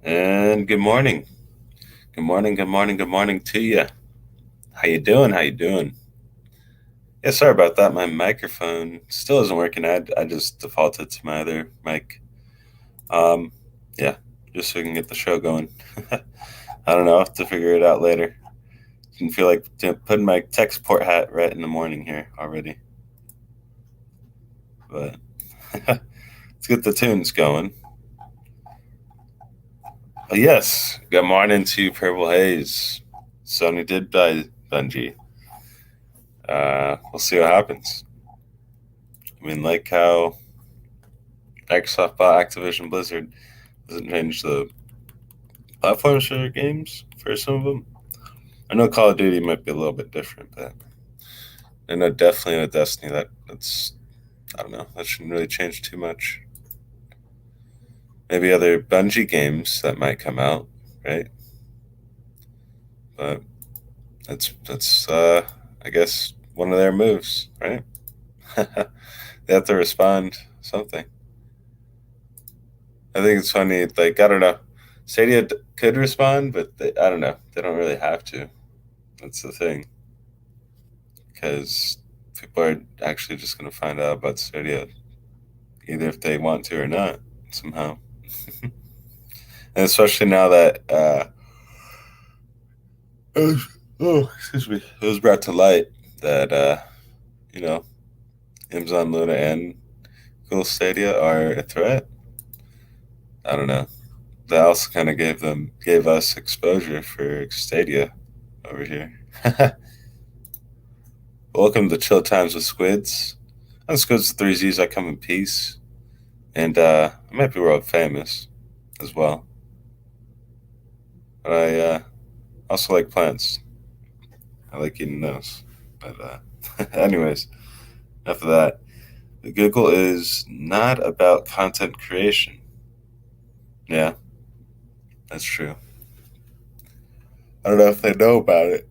And good morning. Good morning, good morning, good morning to you. How you doing? How you doing? Yeah, sorry about that. My microphone still isn't working. I just defaulted to my other mic. Um, yeah, just so we can get the show going. I don't know. I'll have to figure it out later. I can feel like putting my tech support hat right in the morning here already. But let's get the tunes going. But yes, good morning to Purple Haze. Sony did buy Bungie. We'll see what happens. I mean, like how Microsoft bought Activision Blizzard doesn't change the platforms for games for some of them. I know Call of Duty might be a little bit different, but I know definitely with Destiny that's I don't know, that shouldn't really change too much. Maybe other Bungie games that might come out, right? But that's I guess one of their moves, right? They have to respond something. I think it's funny. Like I don't know, Stadia could respond, but I don't know. They don't really have to. That's the thing, because people are actually just going to find out about Stadia either if they want to or not somehow. And especially now that excuse me, it was brought to light that you know Amazon Luna and Google Stadia are a threat. I don't know. That also kind of gave us exposure for Stadia over here. Welcome to Chill Times with Squids. On Squids with three Z's, I come in peace. And I might be world famous as well. But I also like plants. I like eating those. But anyways, enough of that. Google is not about content creation. Yeah, that's true. I don't know if they know about it.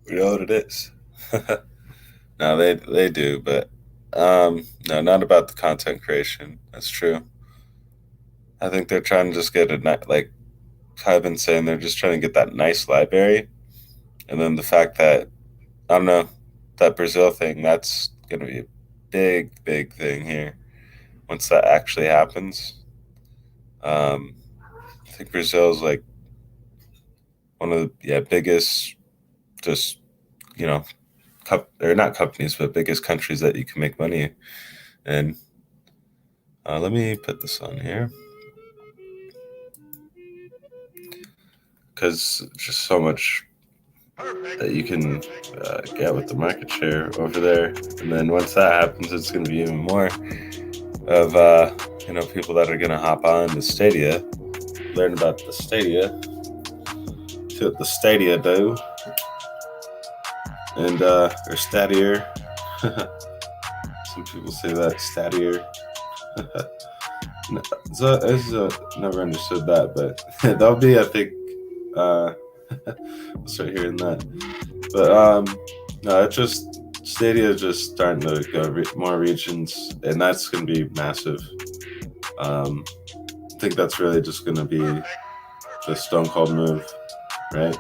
We know what it is. No, they do, but no, not about the content creation. That's true. I think they're trying to just get like I've been saying, they're just trying to get that nice library, and then the fact that I don't know that Brazil thing. That's gonna be a big thing here once that actually happens. Um, I think Brazil is like one of the biggest, just you know, or not companies, but biggest countries that you can make money in. Let me put this on here because just so much that you can get with the market share over there, and then once that happens, it's going to be even more of people that are going to hop on to Stadia, learn about the Stadia, see what the Stadia do, and or Stadia. Some people say that Stadia. I never understood that, but that'll be, I think, we'll start hearing that. But no, it's just Stadia is just starting to go more regions, and that's going to be massive. I think that's really just going to be the stone cold move, right?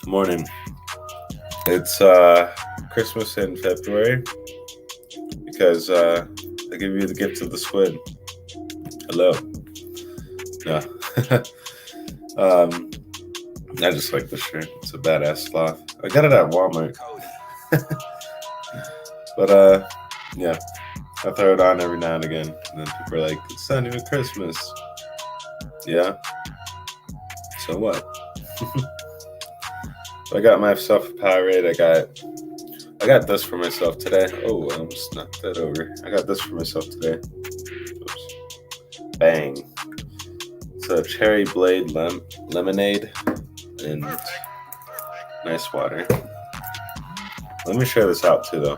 Good morning. It's Christmas in February because I give you the gift of the squid. Hello. Yeah. I just like the shirt. It's a badass cloth. I got it at Walmart. But yeah, I throw it on every now and again, and then people are like, "It's not even Christmas." Yeah. So what? I got myself a Powerade. I got this for myself today. Oh, I almost knocked that over. I got this for myself today. Oops. Bang. It's a cherry blade lemonade and nice water. Let me share this out too, though.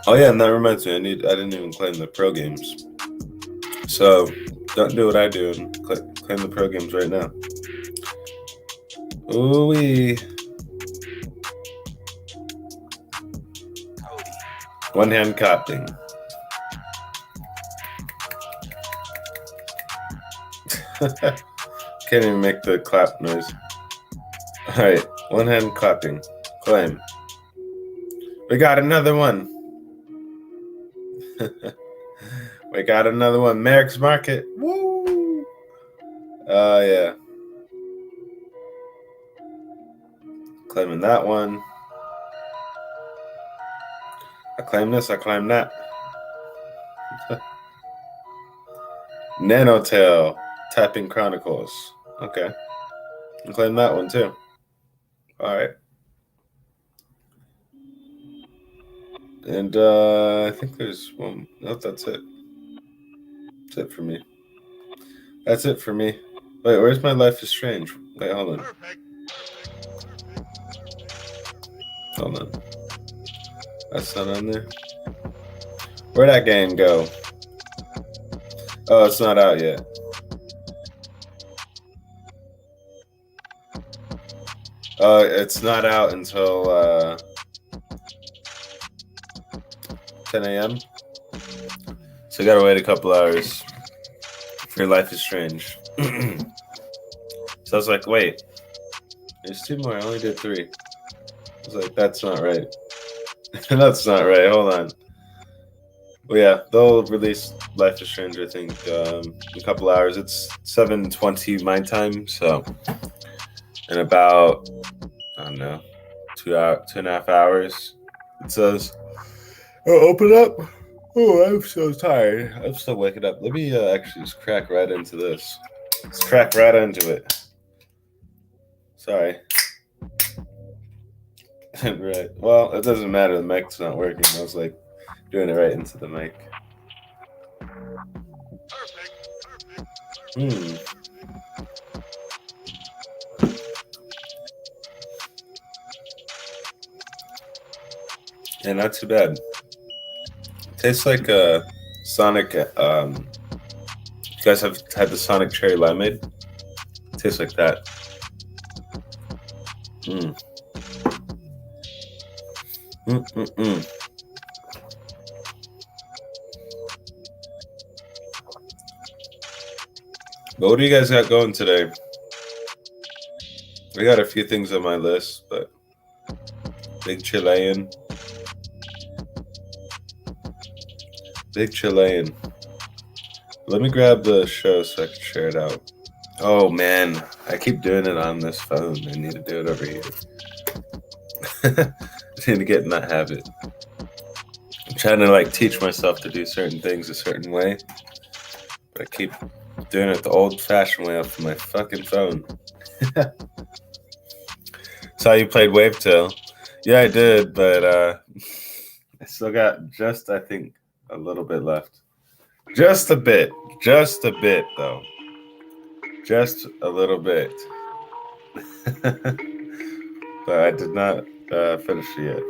Oh yeah, and that reminds me, I didn't even claim the pro games. So don't do what I do and claim the pro games right now. Ooh-wee. One hand clapping. Can't even make the clap noise. Alright, one hand clapping. Claim. We got another one. We got another one. Merrick's Market. Woo! Yeah. Claiming that one. I claim this, I claim that. Nanotail. Tapping Chronicles. Okay. I claim that one too. Alright. And I think there's one. Nope, that's it. That's it for me. That's it for me. Wait, where's my Life is Strange? Wait, hold on. Hold on. That's not on there. Where'd that game go? Oh, it's not out yet. It's not out until 10 a.m. So you gotta wait a couple hours for Life is Strange. So I was like, wait, there's 2 more. I only did 3. I was like, that's not right. That's not right. Hold on. Well, yeah, they'll release Life is Strange, I think, in a couple hours. It's 7:20 my time, so in about, I don't know, 2.5 hours, it says. Oh, open up. Oh, I'm so tired. I'm still waking up. Let me actually just crack right into this. Let's crack right into it. Sorry. Right. Well, it doesn't matter. The mic's not working. I was like doing it right into the mic. Yeah, not too bad. Tastes like a Sonic. You guys have had the Sonic Cherry Limeade? Tastes like that. But what do you guys got going today? We got a few things on my list, but big Chilean. Big Chilean. Let me grab the show so I can share it out. Oh man, I keep doing it on this phone. I need to do it over here. I need to get in that habit. I'm trying to like teach myself to do certain things a certain way, but I keep doing it the old-fashioned way off my fucking phone. Saw you played Wavetail. Yeah, I did, but I still got just, I think, a little bit left. Just a bit though. Just a little bit. But I did not finish it yet.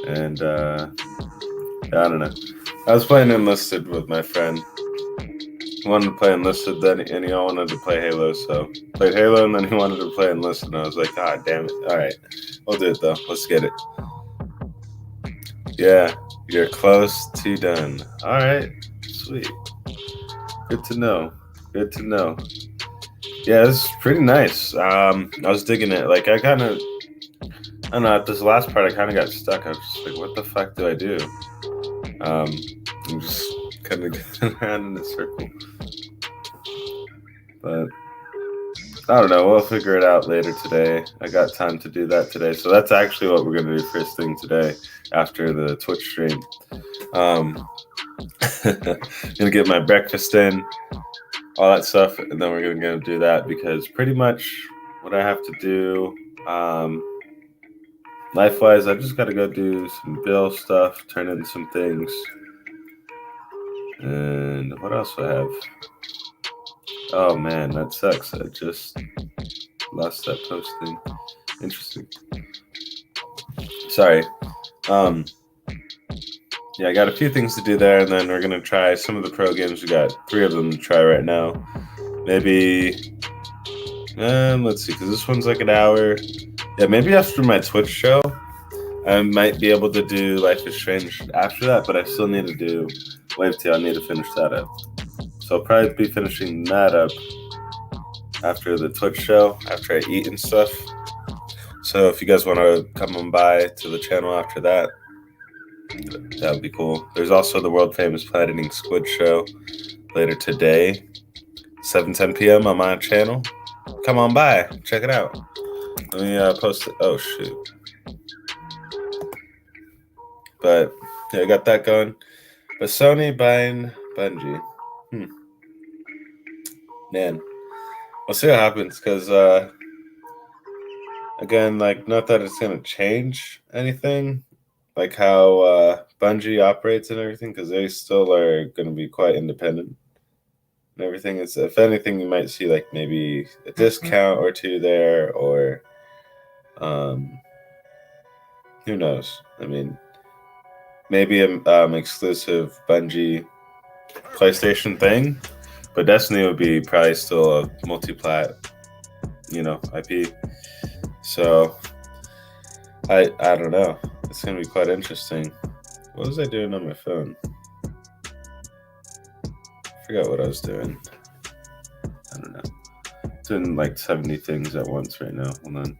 And I don't know. I was playing Enlisted with my friend. He wanted to play Enlisted, and he all wanted to play Halo, so played Halo, and then he wanted to play Enlisted, and I was like, God damn it. All right, we'll do it though. Let's get it. Yeah, you're close to done. All right, sweet. Good to know. Good to know. Yeah, it's pretty nice. I was digging it. Like, I don't know, at this last part, I kind of got stuck. I was just like, what the fuck do I do? I'm just kind of going around in a circle. But I don't know. We'll figure it out later today. I got time to do that today. So that's actually what we're going to do first thing today after the Twitch stream. Going to get my breakfast in, all that stuff, and then we're going to go do that because pretty much what I have to do, life-wise, I just got to go do some bill stuff, turn in some things. And what else do I have? Oh man, that sucks. I just lost that posting. Interesting. Sorry. yeah, I got a few things to do there, and then we're gonna try some of the pro games. We got 3 of them to try right now. Maybe, let's see, because this one's like an hour. Yeah, maybe after my Twitch show, I might be able to do Life is Strange after that, but I still need to do Wave 2. I need to finish that up. So I'll probably be finishing that up after the Twitch show, after I eat and stuff. So if you guys want to come on by to the channel after that, that would be cool. There's also the world famous Platinum Squid show later today, 7:10 p.m. on my channel. Come on by, check it out. Let me post it. Oh shoot! But yeah, I got that going. But Sony buying Bungie, man, we'll see what happens. Because again, like, not that it's gonna change anything, like how Bungie operates and everything, because they still are gonna be quite independent. And everything is, if anything, you might see like maybe a discount or two there, or who knows? I mean, maybe an exclusive Bungie PlayStation thing, but Destiny would be probably still a multi-plat, IP. So I don't know. It's gonna be quite interesting. What was I doing on my phone? I forgot what I was doing. I don't know. Doing like 70 things at once right now. Hold on.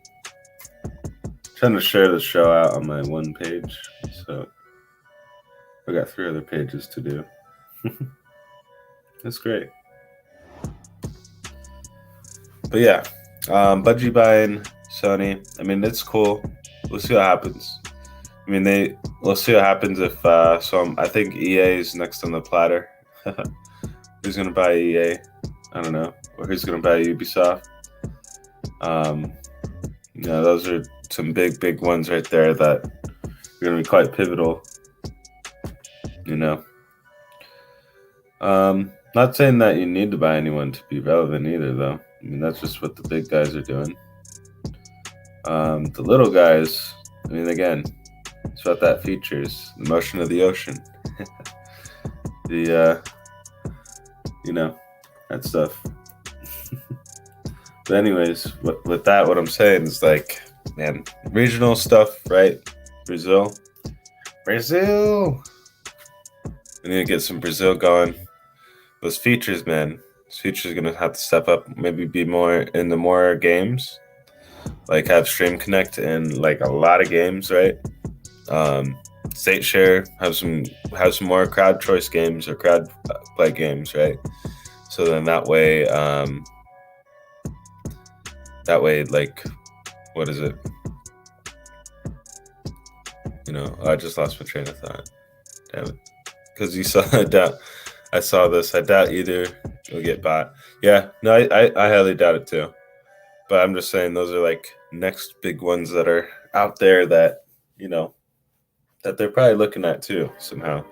Trying to share the show out on my one page, so I got 3 other pages to do. That's great. But yeah, Bungie buying Sony. I mean, it's cool. We'll see what happens. I mean, we'll see what happens if I think EA is next on the platter. Who's gonna buy EA? I don't know. Or who's gonna buy Ubisoft? Those are some big ones right there that are gonna be quite pivotal. Not saying that you need to buy anyone to be relevant either, though. I mean, that's just what the big guys are doing. The little guys, I mean, again, it's about that features, the motion of the ocean, that stuff. But anyways, with that, what I'm saying is, like, man, regional stuff, right? Brazil. We need to get some Brazil going. Those features, man. Those features are gonna have to step up. Maybe be more in the more games. Like have Stream Connect in like a lot of games, right? State share, have some more crowd choice games or crowd play games, right? So then that way, like, what is it? I just lost my train of thought. Damn it. Because you saw, I saw this. I doubt either will get bought. Yeah, no, I highly doubt it too. But I'm just saying those are like next big ones that are out there that, that they're probably looking at too somehow.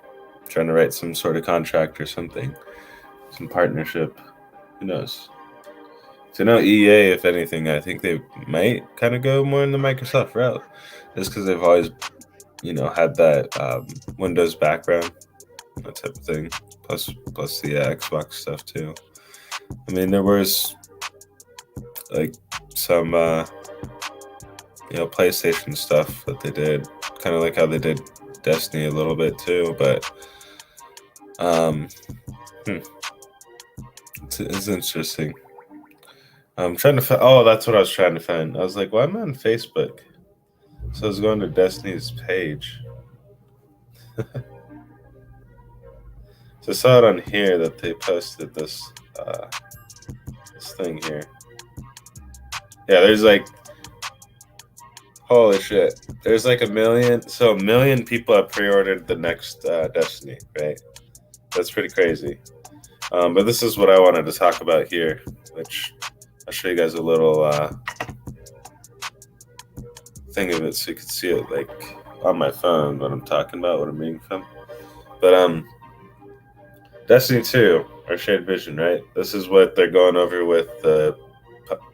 Trying to write some sort of contract or something. Some partnership. Who knows? So EA, if anything, I think they might kind of go more in the Microsoft route. Just because they've always, had that Windows background, that type of thing. Plus the Xbox stuff too. I mean, there was like some PlayStation stuff that they did, kind of like how they did Destiny a little bit too, but it's interesting. I'm trying to find, that's what I was trying to find. I was like, why am I on Facebook? So I was going to Destiny's page. So I saw it on here that they posted this thing here. Yeah, there's like, holy shit. There's like 1 million. So 1 million people have pre-ordered the next Destiny, right? That's pretty crazy. But this is what I wanted to talk about here, which I'll show you guys a little thing of it so you can see it like on my phone, what I'm talking about, what I'm reading from. But Destiny 2, or Shared Vision, right? This is what they're going over with the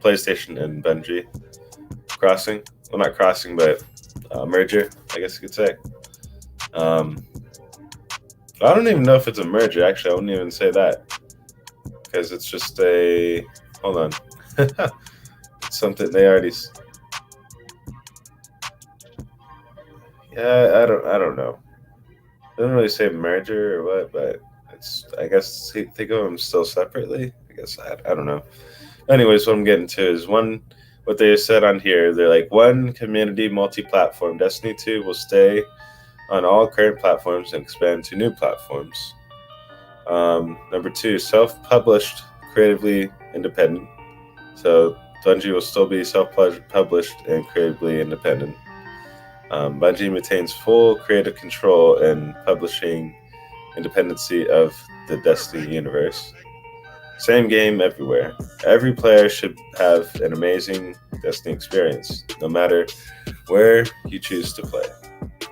PlayStation and Bungie crossing. Well, not crossing, but merger, I guess you could say. I don't even know if it's a merger. Actually, I wouldn't even say that because it's just a. Hold on. Something they already. Yeah, I don't know. It doesn't really say merger or what, but it's. I guess think of them still separately. I guess I don't know. Anyways, what I'm getting to is what they said on here. They're like one community multi-platform. Destiny 2 will stay on all current platforms and expand to new platforms. Number 2, self-published, creatively independent. So Bungie will still be self-published and creatively independent. Bungie maintains full creative control and publishing independency of the Destiny universe. Same game everywhere. Every player should have an amazing Destiny experience, no matter where you choose to play.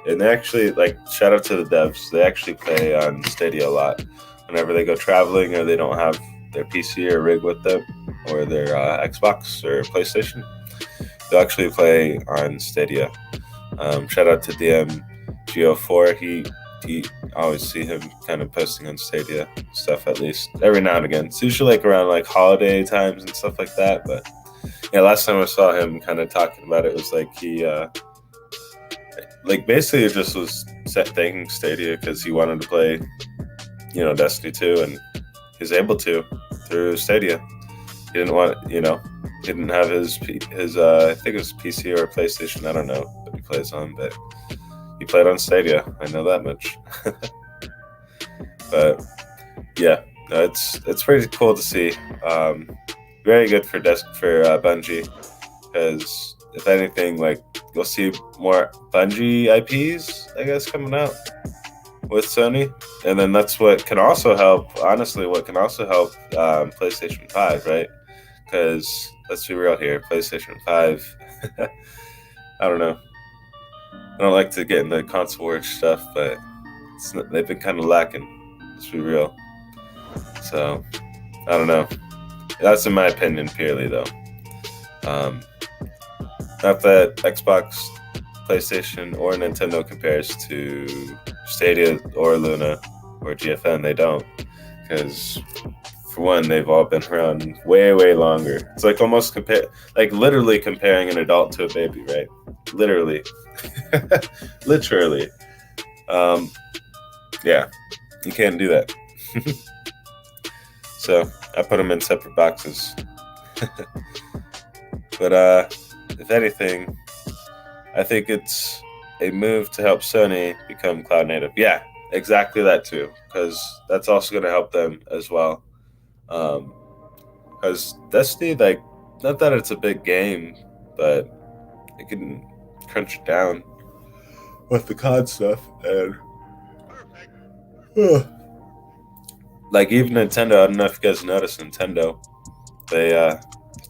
And they actually, like, shout out to the devs, they actually play on Stadia a lot. Whenever they go traveling or they don't have their PC or rig with them, or their Xbox or PlayStation, they'll actually play on Stadia. Shout out to DMGO4. He always see him kind of posting on Stadia stuff, at least every now and again. It's usually like around like holiday times and stuff like that. But yeah, last time I saw him kind of talking about it was like he like basically it just was thanking Stadia because he wanted to play, Destiny 2, and he's able to through Stadia. He didn't want, he didn't have his I think it was PC or PlayStation, I don't know what he plays on, but he played on Stadia. I know that much. But yeah, no, it's pretty cool to see. Very good for Bungie, because if anything, like, you'll see more Bungie IPs, I guess, coming out with Sony, and then that's what can also help. Honestly, what can also help PlayStation 5, right? Because let's be real here, PlayStation 5. I don't know. I don't like to get into console war stuff, but they've been kind of lacking. Let's be real. So I don't know. That's in my opinion, purely though. Not that Xbox, PlayStation, or Nintendo compares to Stadia or Luna or GFN. They don't, because for one, they've all been around way, way longer. It's like almost literally comparing an adult to a baby, right? Literally. Literally. Yeah, you can't do that. So I put them in separate boxes. But if anything, I think it's a move to help Sony become cloud native. Yeah, exactly that too, because that's also going to help them as well. Because Destiny, like, not that it's a big game, but it can crunch it down with the COD stuff, and like even Nintendo. I don't know if you guys noticed, Nintendo, they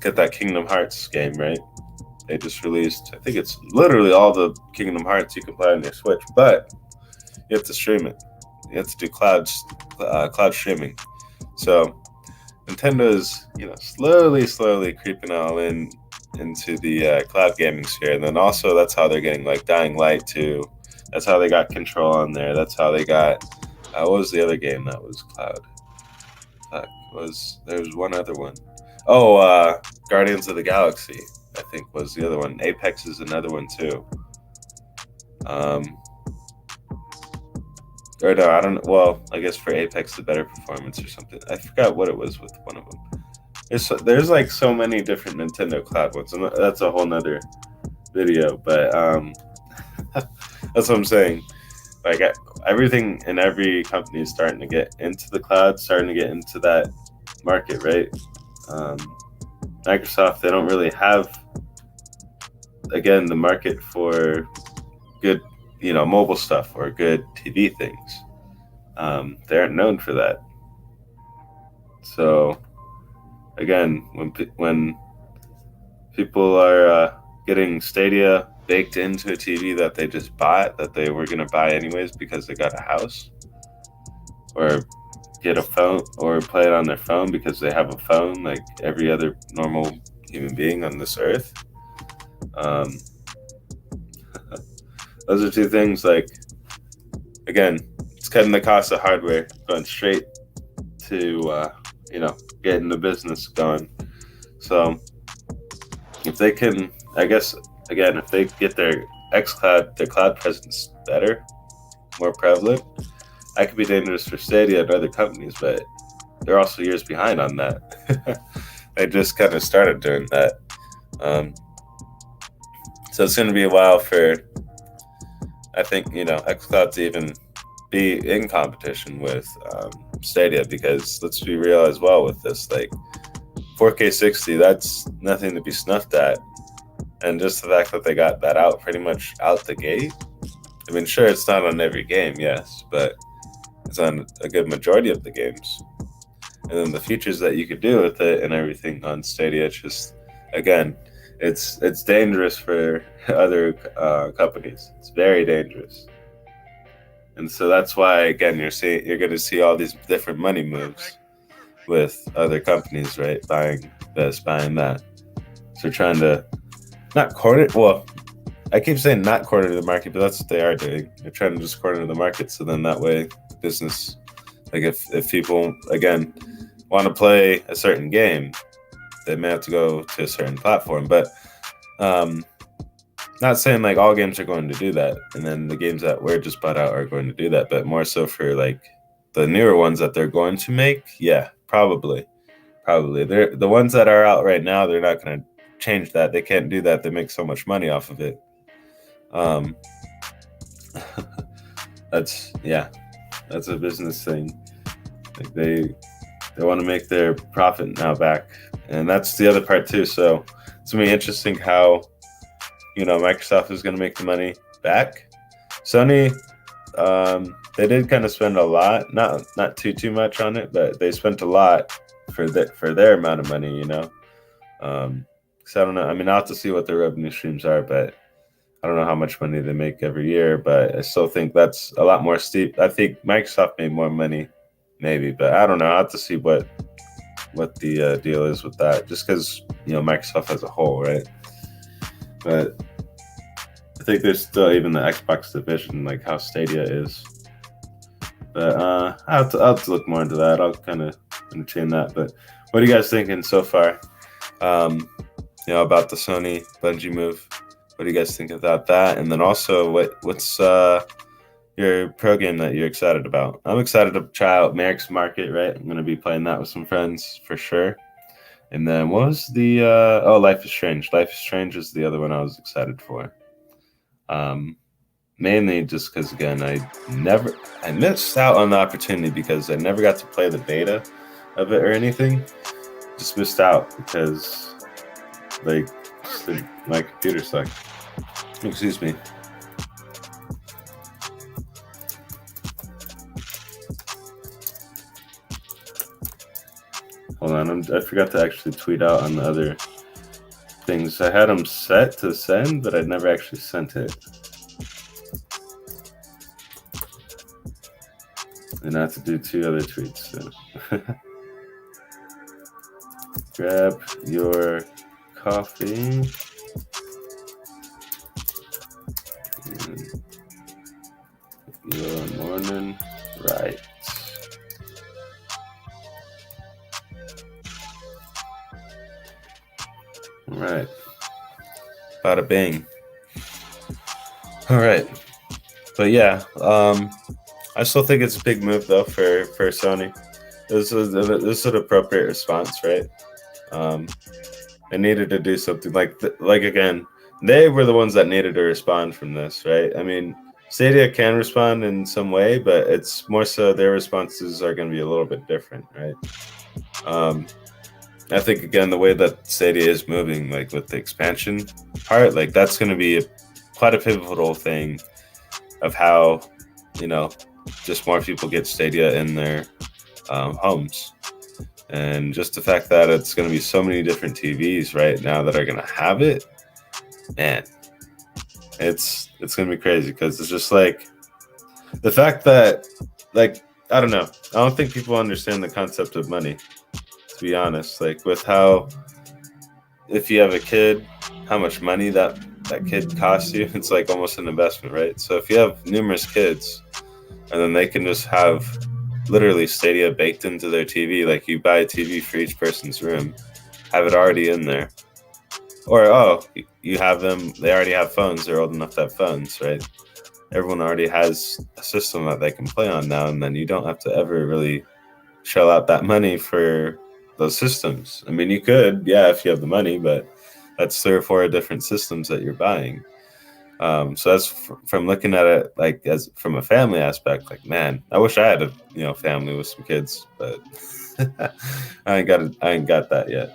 get that Kingdom Hearts game, right? They just released, I think it's literally all the Kingdom Hearts you can play on your Switch, but you have to stream it. You have to do cloud streaming. So Nintendo is, slowly creeping all into the cloud gaming sphere. And then also that's how they're getting like Dying Light too. That's how they got Control on there. That's how they got what was the other game that was cloud? There was one other one. Oh, Guardians of the Galaxy, I think, was the other one. Apex is another one too. Or no, I don't know. Well, I guess for Apex, the better performance or something. I forgot what it was with one of them. There's like so many different Nintendo cloud ones, and that's a whole nother video. But that's what I'm saying. Like everything in every company is starting to get into the cloud, starting to get into that market, right? Microsoft, they don't really have, again, the market for good, mobile stuff or good TV things. They aren't known for that. So, again, when people are getting Stadia baked into a TV that they just bought, that they were going to buy anyways because they got a house, or get a phone, or play it on their phone because they have a phone like every other normal human being on this earth. Those are two things, like, again, it's cutting the cost of hardware, going straight to getting the business going. So if they can, I guess again, if they get their their cloud presence better, more prevalent, that could be dangerous for Stadia and other companies, but they're also years behind on that. They just kind of started doing that. So it's going to be a while for, I think, xCloud to even be in competition with Stadia, because let's be real as well with this, like 4K 60, that's nothing to be snuffed at. And just the fact that they got that out pretty much out the gate. I mean, sure, it's not on every game, yes, but it's on a good majority of the games. And then the features that you could do with it and everything on Stadia, it's just, again, it's dangerous for other companies. It's very dangerous. And so that's why, again, you're going to see all these different money moves with other companies, right? Buying this, buying that. So trying to not corner, well, I keep saying not corner the market, but that's what they are doing. They're trying to just corner the market, so then that way business, like if people, again, want to play a certain game, they may have to go to a certain platform. But not saying like all games are going to do that, and then the games that were just bought out are going to do that, but more so for like the newer ones that they're going to make, yeah, probably. They're the ones that are out right now, they're not going to change that. They can't do that. They make so much money off of it. That's a business thing. Like they want to make their profit now back, and that's the other part too. So it's gonna be interesting how Microsoft is gonna make the money back. Sony, they did kind of spend a lot, not too much on it, but they spent a lot for their amount of money. So I don't know. I mean, I'll have to see what their revenue streams are, but I don't know how much money they make every year, but I still think that's a lot more steep. I think Microsoft made more money, maybe, but I don't know. I'll have to see what the deal is with that, just because, Microsoft as a whole, right? But I think there's still even the Xbox division, like how Stadia is. But I'll have to look more into that. I'll kind of entertain that. But what are you guys thinking so far? About the Sony Bungie move. What do you guys think about that? And then also, what's your pro game that you're excited about? I'm excited to try out Merrick's Market, right? I'm going to be playing that with some friends for sure. And then what was the Life is Strange. Life is Strange is the other one I was excited for. Mainly just because, again, I missed out on the opportunity because I never got to play the beta of it or anything. Just missed out because my computer sucked. Excuse me. Hold on, I forgot to actually tweet out on the other things. I had them set to send, but I never actually sent it. And I have to do 2 other tweets. So. Grab your coffee. Your morning right. All right. Bada bing. All right. But yeah, I still think it's a big move though for Sony. This is an appropriate response, right? They needed to do something like again, they were the ones that needed to respond from this, right? I mean, Stadia can respond in some way, but it's more so their responses are going to be a little bit different, right? I think, again, the way that Stadia is moving, like with the expansion part, like that's going to be quite a pivotal thing of how, just more people get Stadia in their homes. And just the fact that it's going to be so many different TVs right now that are going to have it, man, it's going to be crazy because it's just like the fact that, like, I don't know. I don't think people understand the concept of money, to be honest. Like with how, if you have a kid, how much money that kid costs you, it's like almost an investment, right? So if you have numerous kids, and then they can just have literally Stadia baked into their TV. Like you buy a TV for each person's room, have it already in there. Or you have them. They already have phones. They're old enough to have phones, right? Everyone already has a system that they can play on now, and then you don't have to ever really shell out that money for those systems. I mean, you could, yeah, if you have the money, but that's 3 or 4 different systems that you're buying. So that's from looking at it like as from a family aspect. Like, man, I wish I had a family with some kids, but I ain't got that yet.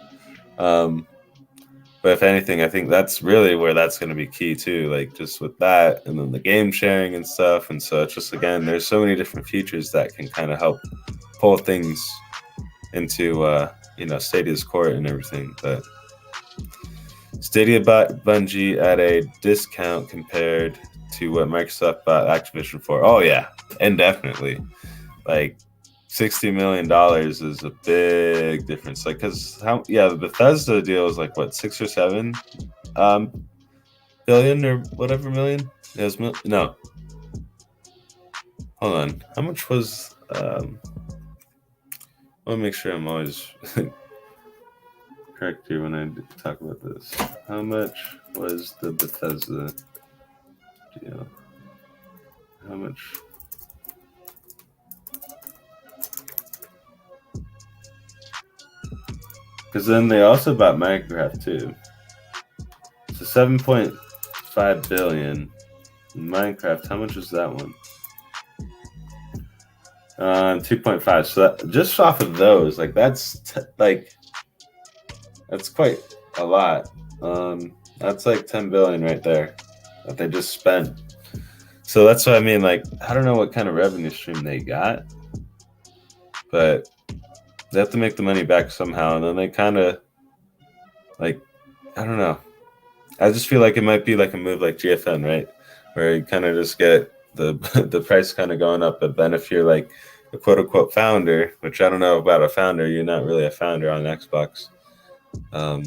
But if anything, I think that's really where that's going to be key too. Like just with that, and then the game sharing and stuff. And so it's just again, there's so many different features that can kind of help pull things into Stadia's court and everything. But Stadia bought Bungie at a discount compared to what Microsoft bought Activision for. Oh yeah, indefinitely. Like $60 million is a big difference. Like, the Bethesda deal is like what, 6 or 7 billion or whatever million. No. Hold on. How much was? I want to make sure I'm always correct here when I talk about this. How much was the Bethesda deal? How much? Because then they also bought Minecraft too. So 7.5 billion. Minecraft, how much was that one? 2.5. So that, just off of those, like that's that's quite a lot. That's like 10 billion right there that they just spent. So that's what I mean. Like, I don't know what kind of revenue stream they got, but they have to make the money back somehow. And then they kind of like, I don't know. I just feel like it might be like a move like GFN, right? Where you kind of just get the price kind of going up. But then if you're like a quote unquote founder, which I don't know about a founder, you're not really a founder on Xbox. I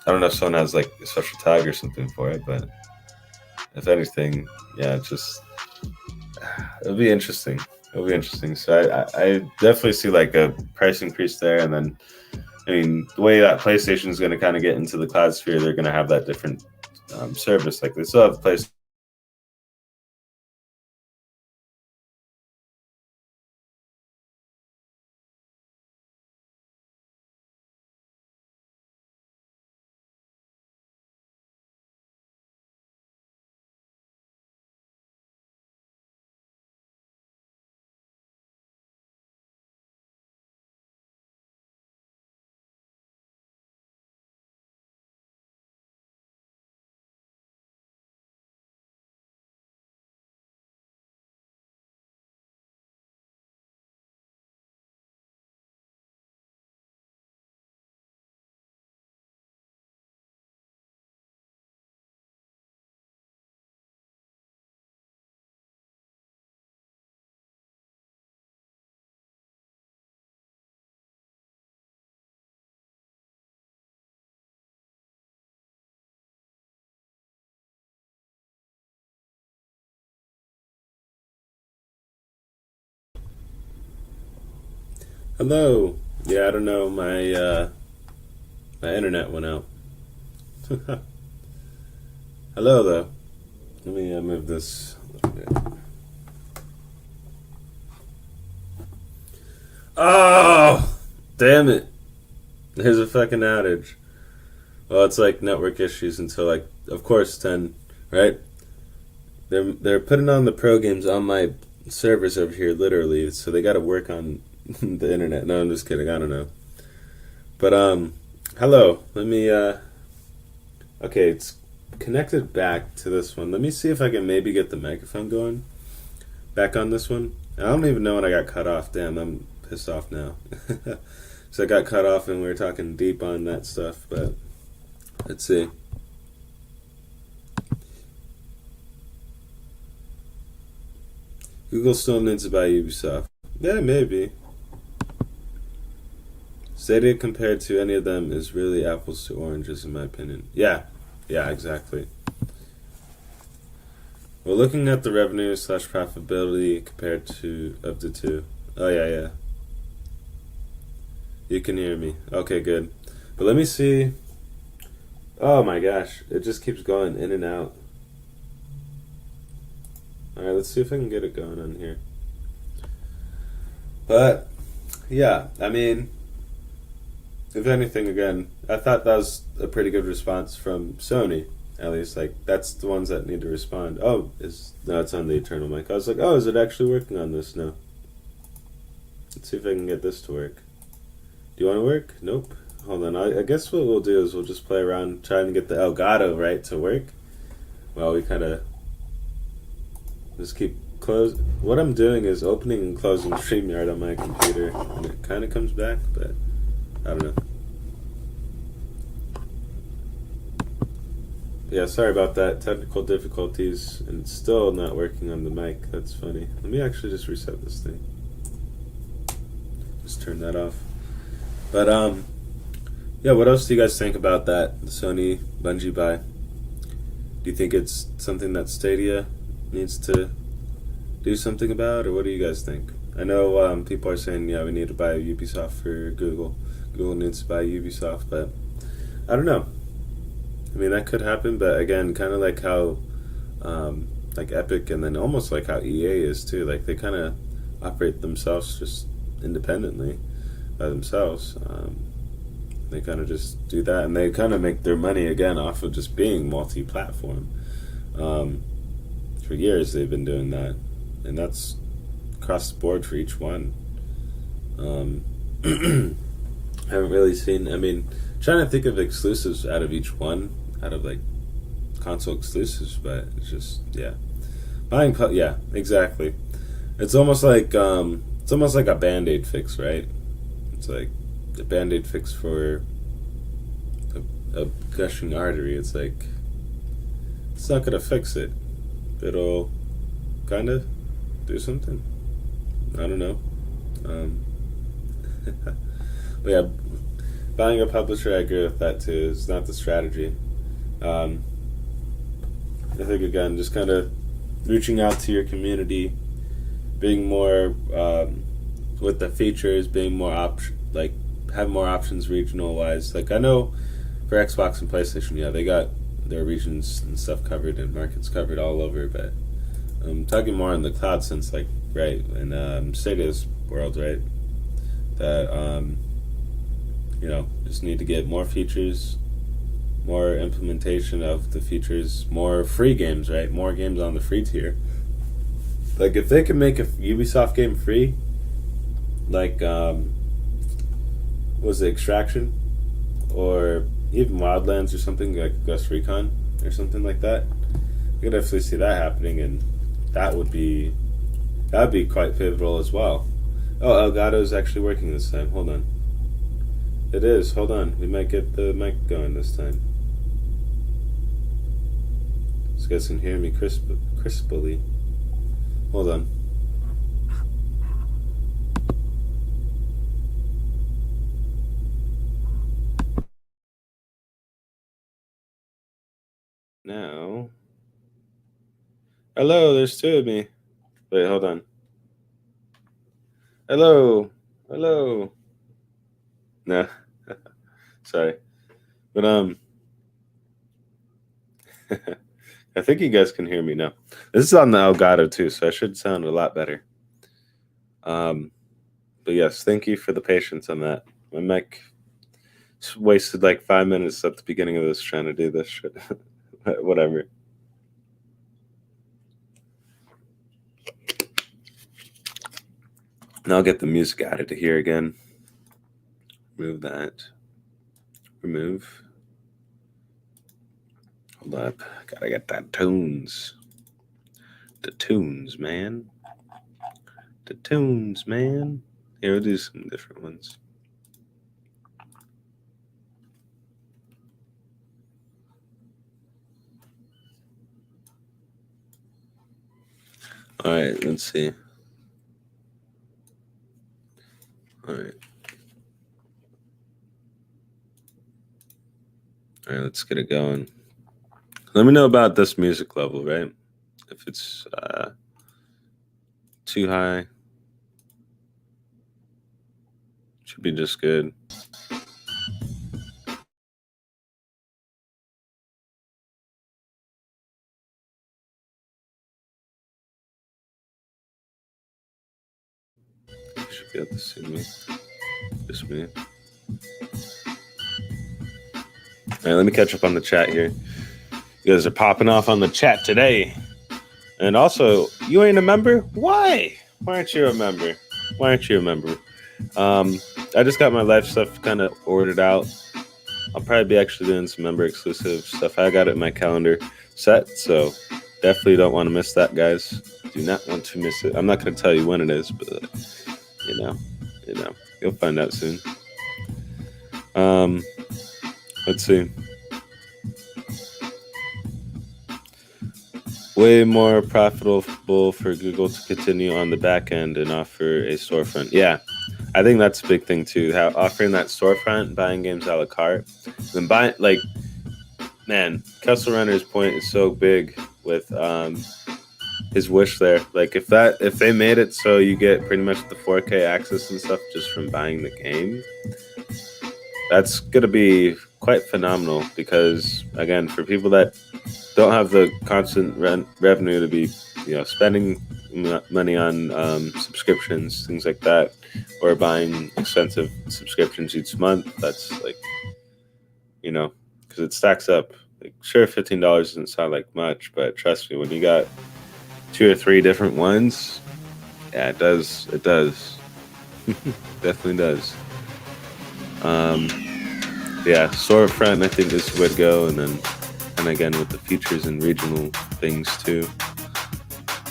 don't know if someone has like a special tag or something for it, but if anything, yeah, it'll be interesting. It'll be interesting. So I definitely see like a price increase there, and then I mean the way that PlayStation is going to kind of get into the cloud sphere, they're going to have that different service. Like they still have PlayStation. Hello. Yeah, I don't know. My internet went out. Hello, though. Let me move this a little bit. Oh, damn it! There's a fucking outage. Well, it's like network issues until like, of course, 10, right? They're putting on the pro games on my servers over here, literally. So they got to work on the internet. No, I'm just kidding. I don't know. But hello. Let me okay, it's connected back to this one. Let me see if I can maybe get the microphone going back on this one. I don't even know when I got cut off. Damn, I'm pissed off now. So I got cut off and we were talking deep on that stuff, but let's see. Google still needs to buy Ubisoft. Yeah, maybe. Stadia compared to any of them is really apples to oranges in my opinion. Yeah, exactly. We're looking at the revenue slash profitability compared to of the two. Oh yeah, yeah. You can hear me. Okay, good. But let me see. Oh my gosh, it just keeps going in and out. All right, let's see if I can get it going on here. But yeah, I mean, if anything, again, I thought that was a pretty good response from Sony. At least, like, that's the ones that need to respond. Oh, no, it's on the Eternal mic. I was like, oh, is it actually working on this? No. Let's see if I can get this to work. Do you want to work? Nope. Hold on. I guess what we'll do is we'll just play around trying to get the Elgato right to work. Well, we kind of just keep close. What I'm doing is opening and closing StreamYard on my computer, and it kind of comes back, but I don't know. Yeah, sorry about that. Technical difficulties, and it's still not working on the mic. That's funny. Let me actually just reset this thing. Just turn that off. But yeah. What else do you guys think about that? The Sony Bungie buy. Do you think it's something that Stadia needs to do something about, or what do you guys think? I know people are saying, yeah, we need to buy Ubisoft for Google. Google needs to buy Ubisoft, but I don't know. I mean, that could happen, but again, kind of like how, like Epic, and then almost like how EA is too. Like they kind of operate themselves just independently by themselves. They kind of just do that, and they kind of make their money again off of just being multi-platform. For years, they've been doing that, and that's across the board for each one. Haven't really seen. I mean, trying to think of exclusives out of each one, out of like console exclusives, but it's just buying. Yeah, exactly. It's almost like a Band-Aid fix, right? It's like a Band-Aid fix for a gushing artery. It's like it's not gonna fix it. It'll kind of do something. I don't know. But yeah, buying a publisher, I agree with that too. It's not the strategy. I think again, just kind of reaching out to your community, being more with the features, being more have more options regional wise. Like I know for Xbox and PlayStation, yeah, they got their regions and stuff covered and markets covered all over. But I'm talking more in the cloud sense, like right in Stadia's world, right? That just need to get more features, more implementation of the features, more free games, right? More games on the free tier. Like if they can make a Ubisoft game free, like was it Extraction, or even Wildlands or something like Ghost Recon or something like that, I could definitely see that happening, and that would be quite pivotal as well. Oh, Elgato is actually working this time. Hold on. It is. Hold on. We might get the mic going this time. So you guys can hear me crisply. Hold on. Now. Hello, there's two of me. Wait, hold on. Hello. Hello. No. Sorry. But I think you guys can hear me now. This is on the Elgato too, so I should sound a lot better. But yes, thank you for the patience on that. My mic wasted like 5 minutes at the beginning of this trying to do this shit. Whatever. And I'll get the music added to here again. Remove that. Remove. Hold up. Gotta get that tunes. The tunes, man. The tunes, man. Here, we'll do some different ones. All right, let's see. All right. All right, let's get it going. Let me know about this music level, right? if it's too high. Should be just good. Should be able to see me. Just me. All right, let me catch up on the chat here. You guys are popping off on the chat today. And also, you ain't a member? Why? Why aren't you a member? Why aren't you a member? I just got my live stuff kind of ordered out. I'll probably be actually doing some member exclusive stuff. I got it in my calendar set, so definitely don't want to miss that, guys. Do not want to miss it. I'm not going to tell you when it is, but you know, you'll find out soon. Let's see. Way more profitable for Google to continue on the back end and offer a storefront. Yeah, I think that's a big thing too. How offering that storefront, buying games a la carte, then buying, like, man, Kessel Renner's point is so big with his wish there. Like, if they made it so you get pretty much the 4K access and stuff just from buying the game, that's gonna be quite phenomenal. Because again, for people that don't have the constant revenue to be, spending money on subscriptions, things like that, or buying expensive subscriptions each month, that's like, because it stacks up. Like, sure, $15 doesn't sound like much, but trust me, when you got 2 or 3 different ones, yeah, it does. It does. Definitely does. Yeah, storefront I think is the way to go, and again with the features and regional things too.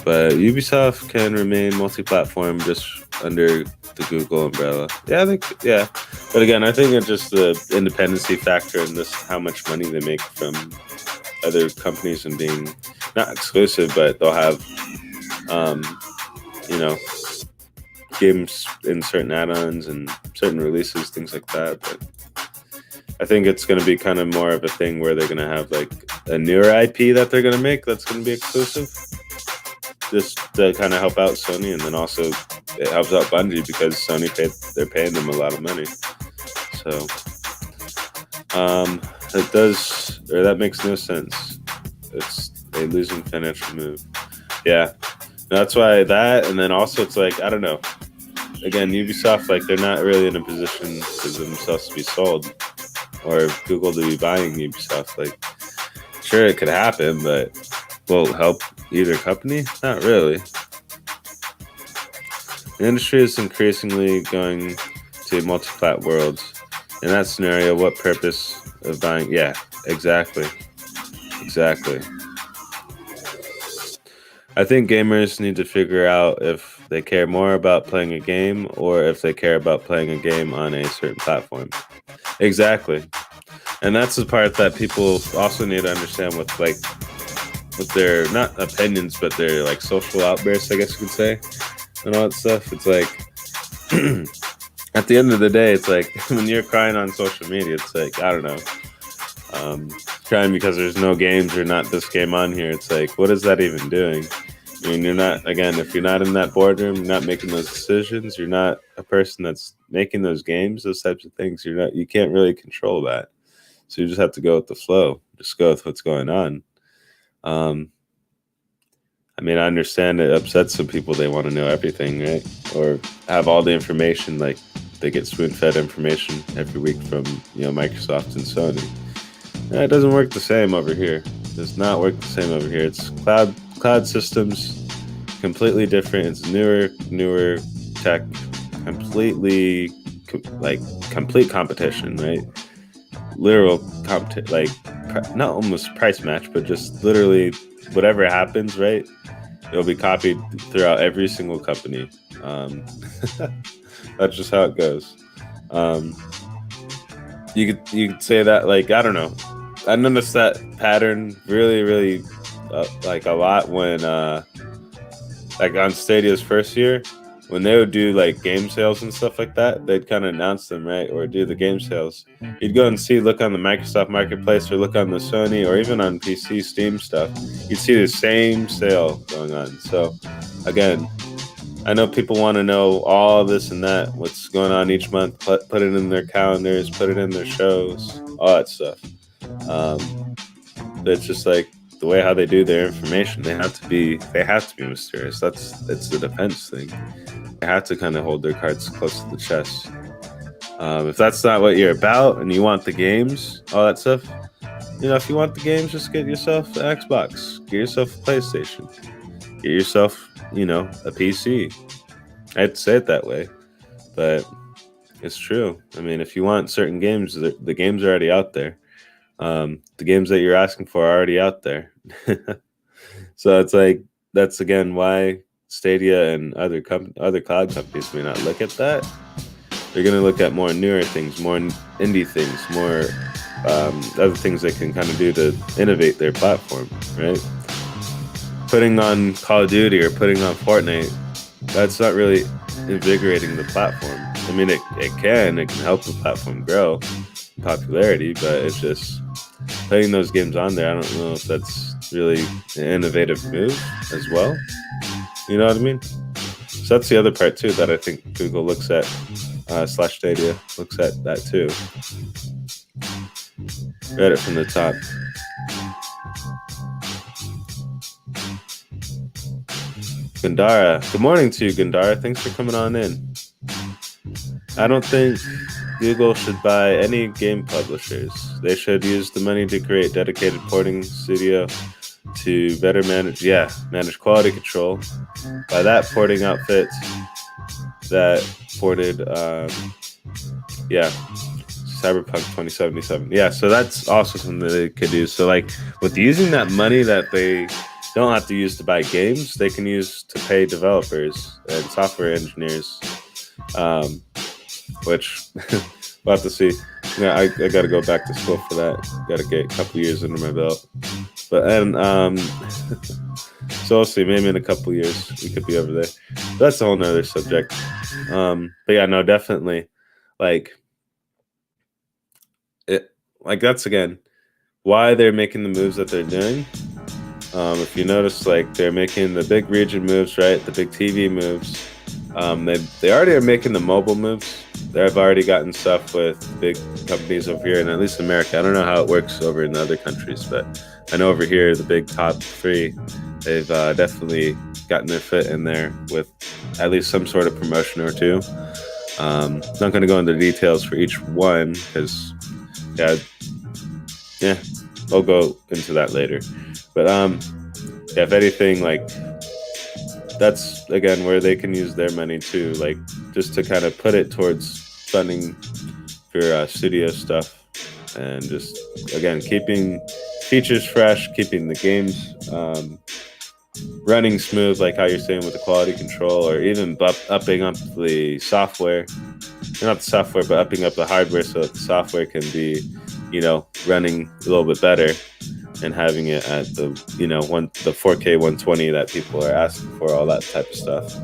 But Ubisoft can remain multi-platform just under the Google umbrella. Yeah, I think, yeah. But again, I think it's just the independency factor and this how much money they make from other companies and being not exclusive, but they'll have games in certain add-ons and certain releases, things like that. But I think it's going to be kind of more of a thing where they're going to have like a newer IP that they're going to make that's going to be exclusive, just to kind of help out Sony, and then also it helps out Bungie because they're paying them a lot of money. So that makes no sense. It's a losing financial move. Yeah, that's why that, and then also it's like, I don't know. Again, Ubisoft, like, they're not really in a position for themselves to be sold or Google to be buying Ubisoft. Like, sure, it could happen, but will it help either company? Not really. The industry is increasingly going to multi-plat worlds. In that scenario, what purpose of buying? Yeah, exactly. I think gamers need to figure out if they care more about playing a game or if they care about playing a game on a certain platform. Exactly. And that's the part that people also need to understand with their, not opinions, but their like social outbursts, I guess you could say, and all that stuff. It's like, at the end of the day, it's like when you're crying on social media, it's like, I don't know, crying because there's no games or not this game on here. It's like, what is that even doing? I mean, you're not, again, if you're not in that boardroom, you're not making those decisions, you're not a person that's making those games, those types of things, you can't really control that. So you just have to go with the flow, just go with what's going on. I mean, I understand it upsets some people. They want to know everything, right? Or have all the information, like they get spoon-fed information every week from, Microsoft and Sony. It doesn't work the same over here. It does not work the same over here. It's cloud systems, completely different. It's newer tech, complete competition, right? Literal not almost price match, but just literally whatever happens, right? It'll be copied throughout every single company. That's just how it goes. You could say that, like, I don't know. I noticed that pattern really like a lot when like on Stadia's first year, when they would do like game sales and stuff like that, they'd kind of announce them, right? Or do the game sales. You'd go and look on the Microsoft Marketplace or look on the Sony or even on PC Steam stuff. You'd see the same sale going on. So again, I know people want to know all this and that, what's going on each month, put it in their calendars, put it in their shows, all that stuff. But it's just like the way how they do their information. They have to be mysterious. It's the defense thing. They have to kind of hold their cards close to the chest. If that's not what you're about and you want the games, all that stuff, if you want the games, just get yourself an Xbox, get yourself a PlayStation, get yourself, a PC. I'd say it that way, but it's true. I mean, if you want certain games, the games are already out there. The games that you're asking for are already out there. So it's like, that's again why Stadia and other cloud companies may not look at that. They're going to look at more newer things, more indie things, more other things they can kind of do to innovate their platform, right? Putting on Call of Duty or putting on Fortnite, that's not really invigorating the platform. I mean, it can help the platform grow in popularity, but it's just putting those games on there. I don't know if that's really an innovative move as well. You know what I mean? So that's the other part too that I think Google looks at, /Stadia looks at that too. Read it from the top. Gandara, good morning to you, Gandara. Thanks for coming on in. I don't think Google should buy any game publishers. They should use the money to create dedicated porting studio to better manage quality control. By that, porting outfits that ported, Cyberpunk 2077. Yeah, so that's also something that they could do. So like with using that money that they don't have to use to buy games, they can use to pay developers and software engineers, which we'll have to see. Yeah, I got to go back to school for that. Got to get a couple years under my belt. But so we'll see. Maybe in a couple years we could be over there. That's a whole nother subject. But yeah, no, definitely. That's again why they're making the moves that they're doing. If you notice, they're making the big region moves, right? The big TV moves. They already are making the mobile moves. They've already gotten stuff with big companies over here, and at least in America. I don't know how it works over in other countries, but I know over here, the big top three, they've definitely gotten their foot in there with at least some sort of promotion or two. Not going to go into details for each one because, I'll go into that later. But if anything, that's again where they can use their money too, just to kind of put it towards funding for studio stuff, and just again keeping features fresh, keeping the games running smooth, like how you're saying with the quality control, or even upping up the software, not the software, but upping up the hardware so that the software can be, running a little bit better. And having it at the, the 4K 120 that people are asking for, all that type of stuff.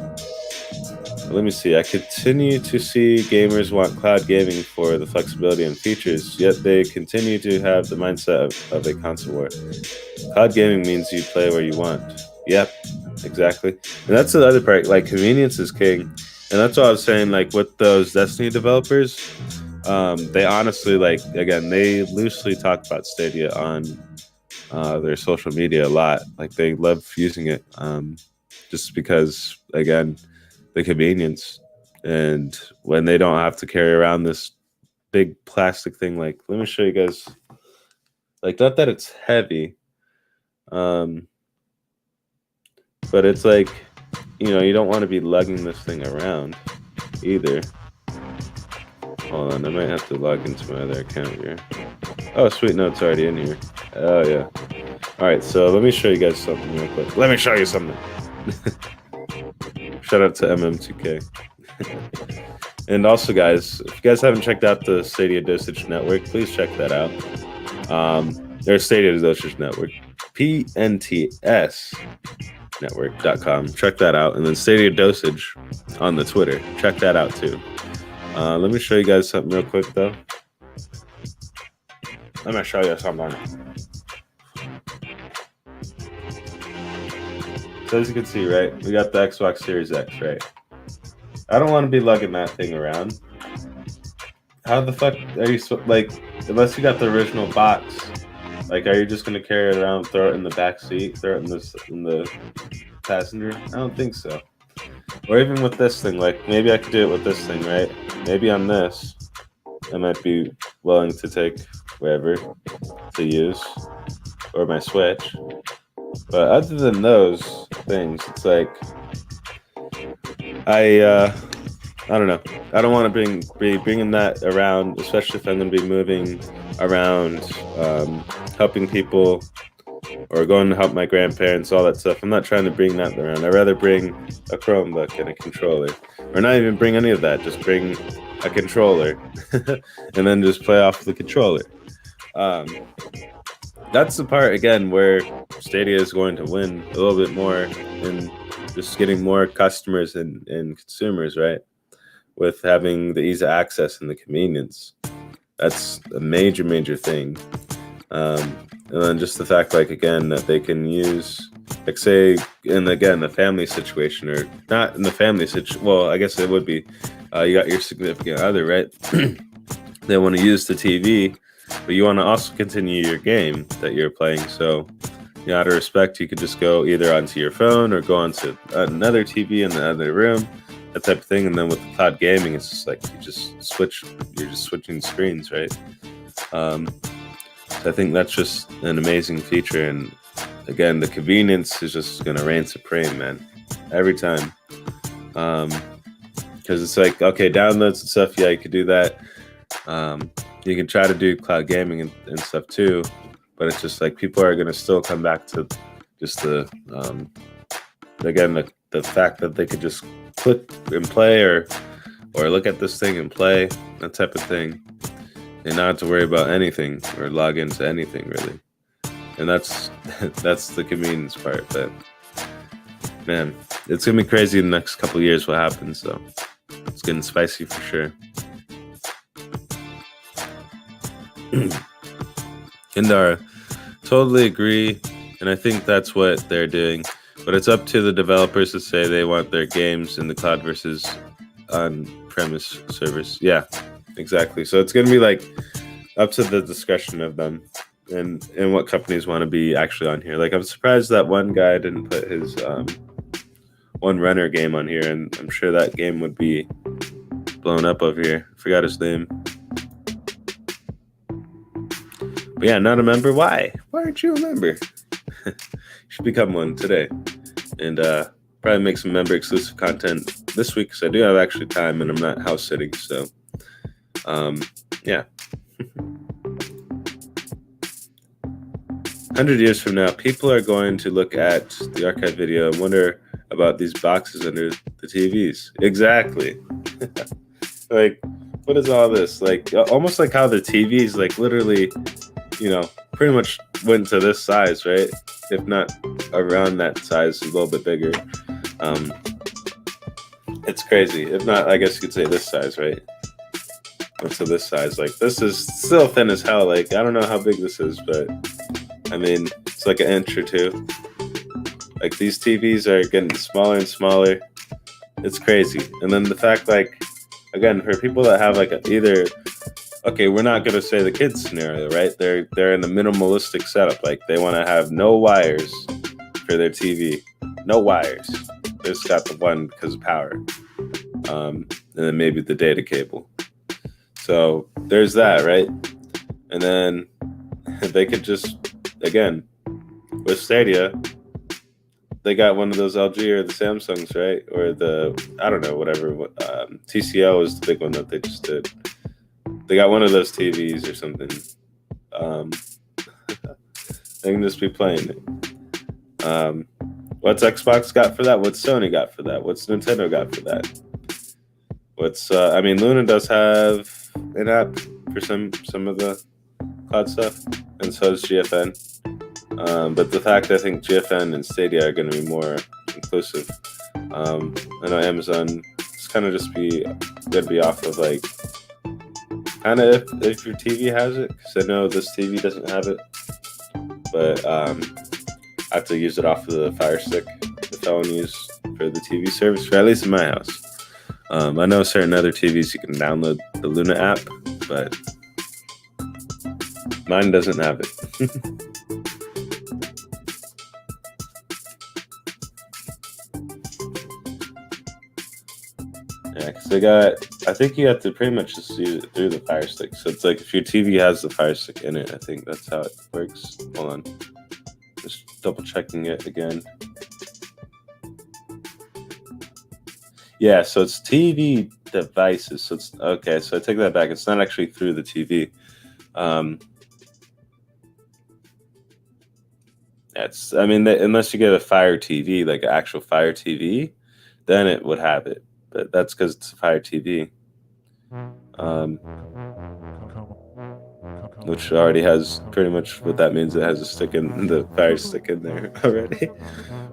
Let me see. I continue to see gamers want cloud gaming for the flexibility and features, yet they continue to have the mindset of a console war. Cloud gaming means you play where you want. Yep, exactly. And that's the other part. Convenience is king. And that's what I was saying. With those Destiny developers, they honestly, again, they loosely talk about Stadia on their social media a lot. They love using it, just because, again, the convenience, and when they don't have to carry around this big plastic thing. Let me show you guys. Not that it's heavy, but it's you don't want to be lugging this thing around either. Hold on, I might have to log into my other account here. Oh, sweet, no, it's already in here. Oh, yeah. All right, so let me show you guys something real quick. Let me show you something. Shout out to MM2K. And also, guys, if you guys haven't checked out the StadiaDosage network, please check that out. There's StadiaDosage network, PNTS. network.com. Check that out. And then StadiaDosage on the Twitter. Check that out too. Let me show you guys something real quick though. Let me show you something. So as you can see, right, we got the Xbox Series X, right? I don't want to be lugging that thing around. How the fuck are you, like, unless you got the original box, like, are you just going to carry it around, throw it in the back seat, throw it in the passenger? I don't think so. Or even with this thing, like, maybe I could do it with this thing, right? Maybe on this, I might be willing to take whatever to use, or my Switch. But other than those things, it's like, I don't know. I don't want to be bringing that around, especially if I'm going to be moving around, helping people, or going to help my grandparents, all that stuff. I'm not trying to bring that around. I'd rather bring a Chromebook and a controller, or not even bring any of that. Just bring a controller, and then just play off the controller. That's the part again where Stadia is going to win a little bit more in just getting more customers and consumers, right? With having the ease of access and the convenience. That's a major thing. And then just the fact, like, again, that they can use, like, say, and again, the family situation, or not in the family situation, well, I guess it would be, you got your significant other, right? They want to use the TV, but you want to also continue your game that you're playing. So, you know, out of respect, you could just go either onto your phone or go onto another TV in the other room, that type of thing. And then with the cloud gaming, it's just like you're just switching screens, right? So I think that's just an amazing feature. And again, the convenience is just going to reign supreme, man, every time. Because it's like, okay, downloads and stuff, yeah, you could do that. You can try to do cloud gaming and stuff too, but it's just like people are going to still come back to just the again, the fact that they could just click and play, or look at this thing and play, that type of thing, and not have to worry about anything or log into anything really. And that's the convenience part. But man, it's gonna be crazy in the next couple of years what happens. So it's getting spicy for sure. Kindara, totally agree, and I think that's what they're doing. But it's up to the developers to say they want their games in the cloud versus on-premise servers. Yeah, exactly. So it's going to be like up to the discretion of them and what companies want to be actually on here. Like, I'm surprised that one guy didn't put his one runner game on here, and I'm sure that game would be blown up over here. I forgot his name. But yeah, not a member. Why? Why aren't you a member? You should become one today. And probably make some member exclusive content this week, because I do have actually time and I'm not house sitting. So yeah. 100 years from now, people are going to look at the archive video and wonder about these boxes under the TVs. Exactly. Like, what is all this? Like, almost like how the TVs, like, literally, you know, pretty much went to this size, right? If not around that size, a little bit bigger. It's crazy. If not, I guess you could say this size, right? Went to this size. Like, this is still thin as hell. Like, I don't know how big this is, but I mean, it's like an inch or two. Like, these TVs are getting smaller and smaller. It's crazy. And then the fact, like, again, for people that have like either, okay, we're not gonna say the kids scenario, right? They're in a minimalistic setup. Like, they want to have no wires for their TV, no wires. They just got the one because of power, and then maybe the data cable. So there's that, right? And then they could just, again, with Stadia, they got one of those LG or the Samsungs, right? Or the, I don't know, whatever. TCL is the big one that they just did. They got one of those TVs or something. They can just be playing it. What's Xbox got for that? What's Sony got for that? What's Nintendo got for that? What's I mean, Luna does have an app for some of the cloud stuff, and so does GFN. But the fact I think GFN and Stadia are going to be more inclusive. I know Amazon is kind of just going to be off of like kind of if your TV has it, because I know this TV doesn't have it, but I have to use it off of the Fire Stick if I want to use for the TV service, or at least in my house. I know certain other TVs you can download the Luna app, but mine doesn't have it. Yeah, because I think you have to pretty much just use it through the Fire Stick. So it's like if your TV has the Fire Stick in it, I think that's how it works. Hold on. Just double checking it again. Yeah, so it's TV devices. So it's okay. So I take that back. It's not actually through the TV. I mean, unless you get a Fire TV, like an actual Fire TV, then it would have it. But that's because it's a Fire TV, which already has pretty much what that means. It has a stick in the Fire Stick in there already.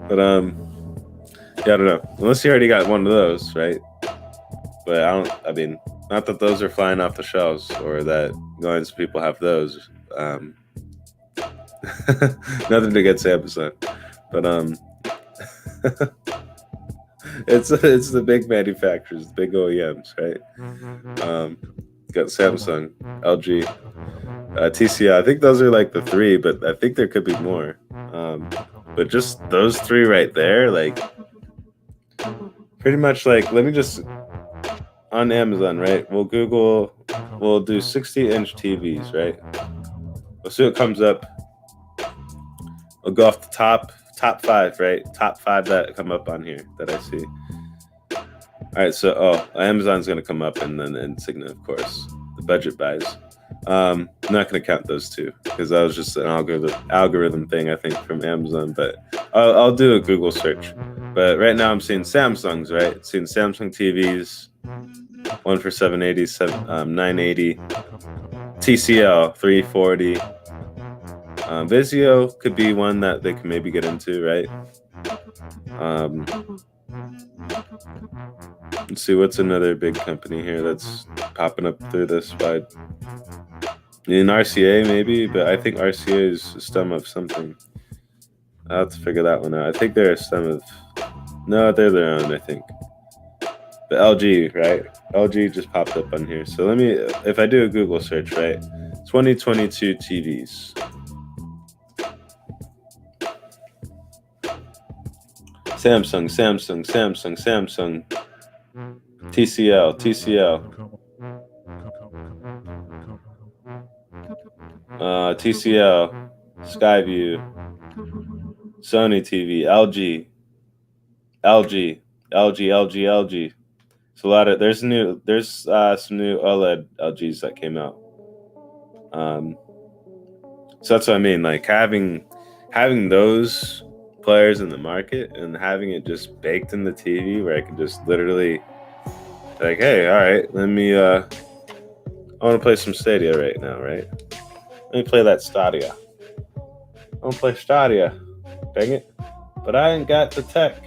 But yeah, I don't know. Unless you already got one of those, right? But I mean, not that those are flying off the shelves or that millions of people have those. Nothing against Amazon, but it's the big manufacturers, the big OEMs, right? Got Samsung, LG, TCL. I think those are like the three, but I think there could be more. But just those three right there, like pretty much like, let me just on Amazon, right? We'll do 60-inch TVs, right? We'll see what comes up. We'll go off the top 5, right? Top 5 that come up on here that I see. All right, so Amazon's gonna come up, and then Insignia, of course, the budget buys. I'm not gonna count those two because that was just an algorithm thing, I think, from Amazon. But I'll do a Google search. But right now I'm seeing Samsungs, right? Seeing Samsung TVs, one for 780, 980, TCL 340. Vizio could be one that they can maybe get into, right? Let's see, what's another big company here that's popping up through this wide? In RCA maybe, but I think RCA is a stem of something. I'll have to figure that one out. I think they're a stem of... No, they're their own, I think. But LG, right? LG just popped up on here. So if I do a Google search, right? 2022 TVs. Samsung, TCL, TCL, Skyview, Sony TV, LG. So there's some new OLED LGs that came out. So that's what I mean, like having those players in the market and having it just baked in the TV where I can just literally like, hey, all right, I want to play some Stadia right now, right? Let me play that Stadia. I want to play Stadia. Dang it. But I ain't got the tech.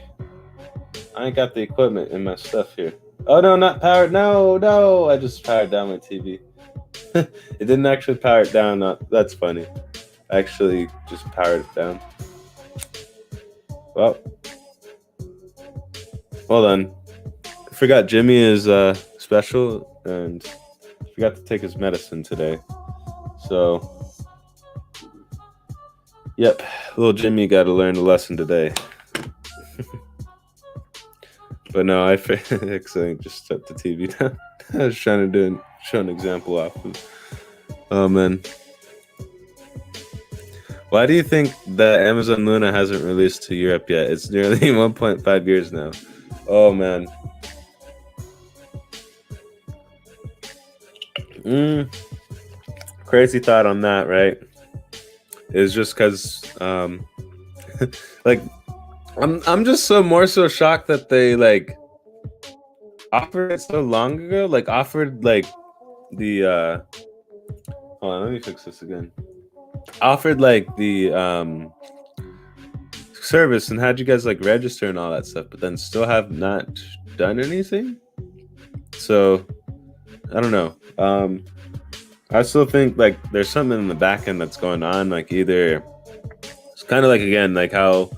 I ain't got the equipment in my stuff here. Oh, no, not powered. No. I just powered down my TV. It didn't actually power it down. That's funny. I actually just powered it down. Well, hold on. I forgot Jimmy is special and forgot to take his medicine today. So, yep, little Jimmy got to learn a lesson today. But no, I accidentally just shut the TV down. I was trying to show an example off of. Oh, man. Why do you think the Amazon Luna hasn't released to Europe yet? It's nearly 1.5 years now. Oh, man. Crazy thought on that, right? Is just because, like, I'm just more so shocked that they, like, offered it so long ago. Like, offered, like, the, hold on, let me fix this again. offered like the service and had you guys like register and all that stuff, but then still have not done anything. So I don't know. I still think like there's something in the back end that's going on. Like either it's kind of like again like how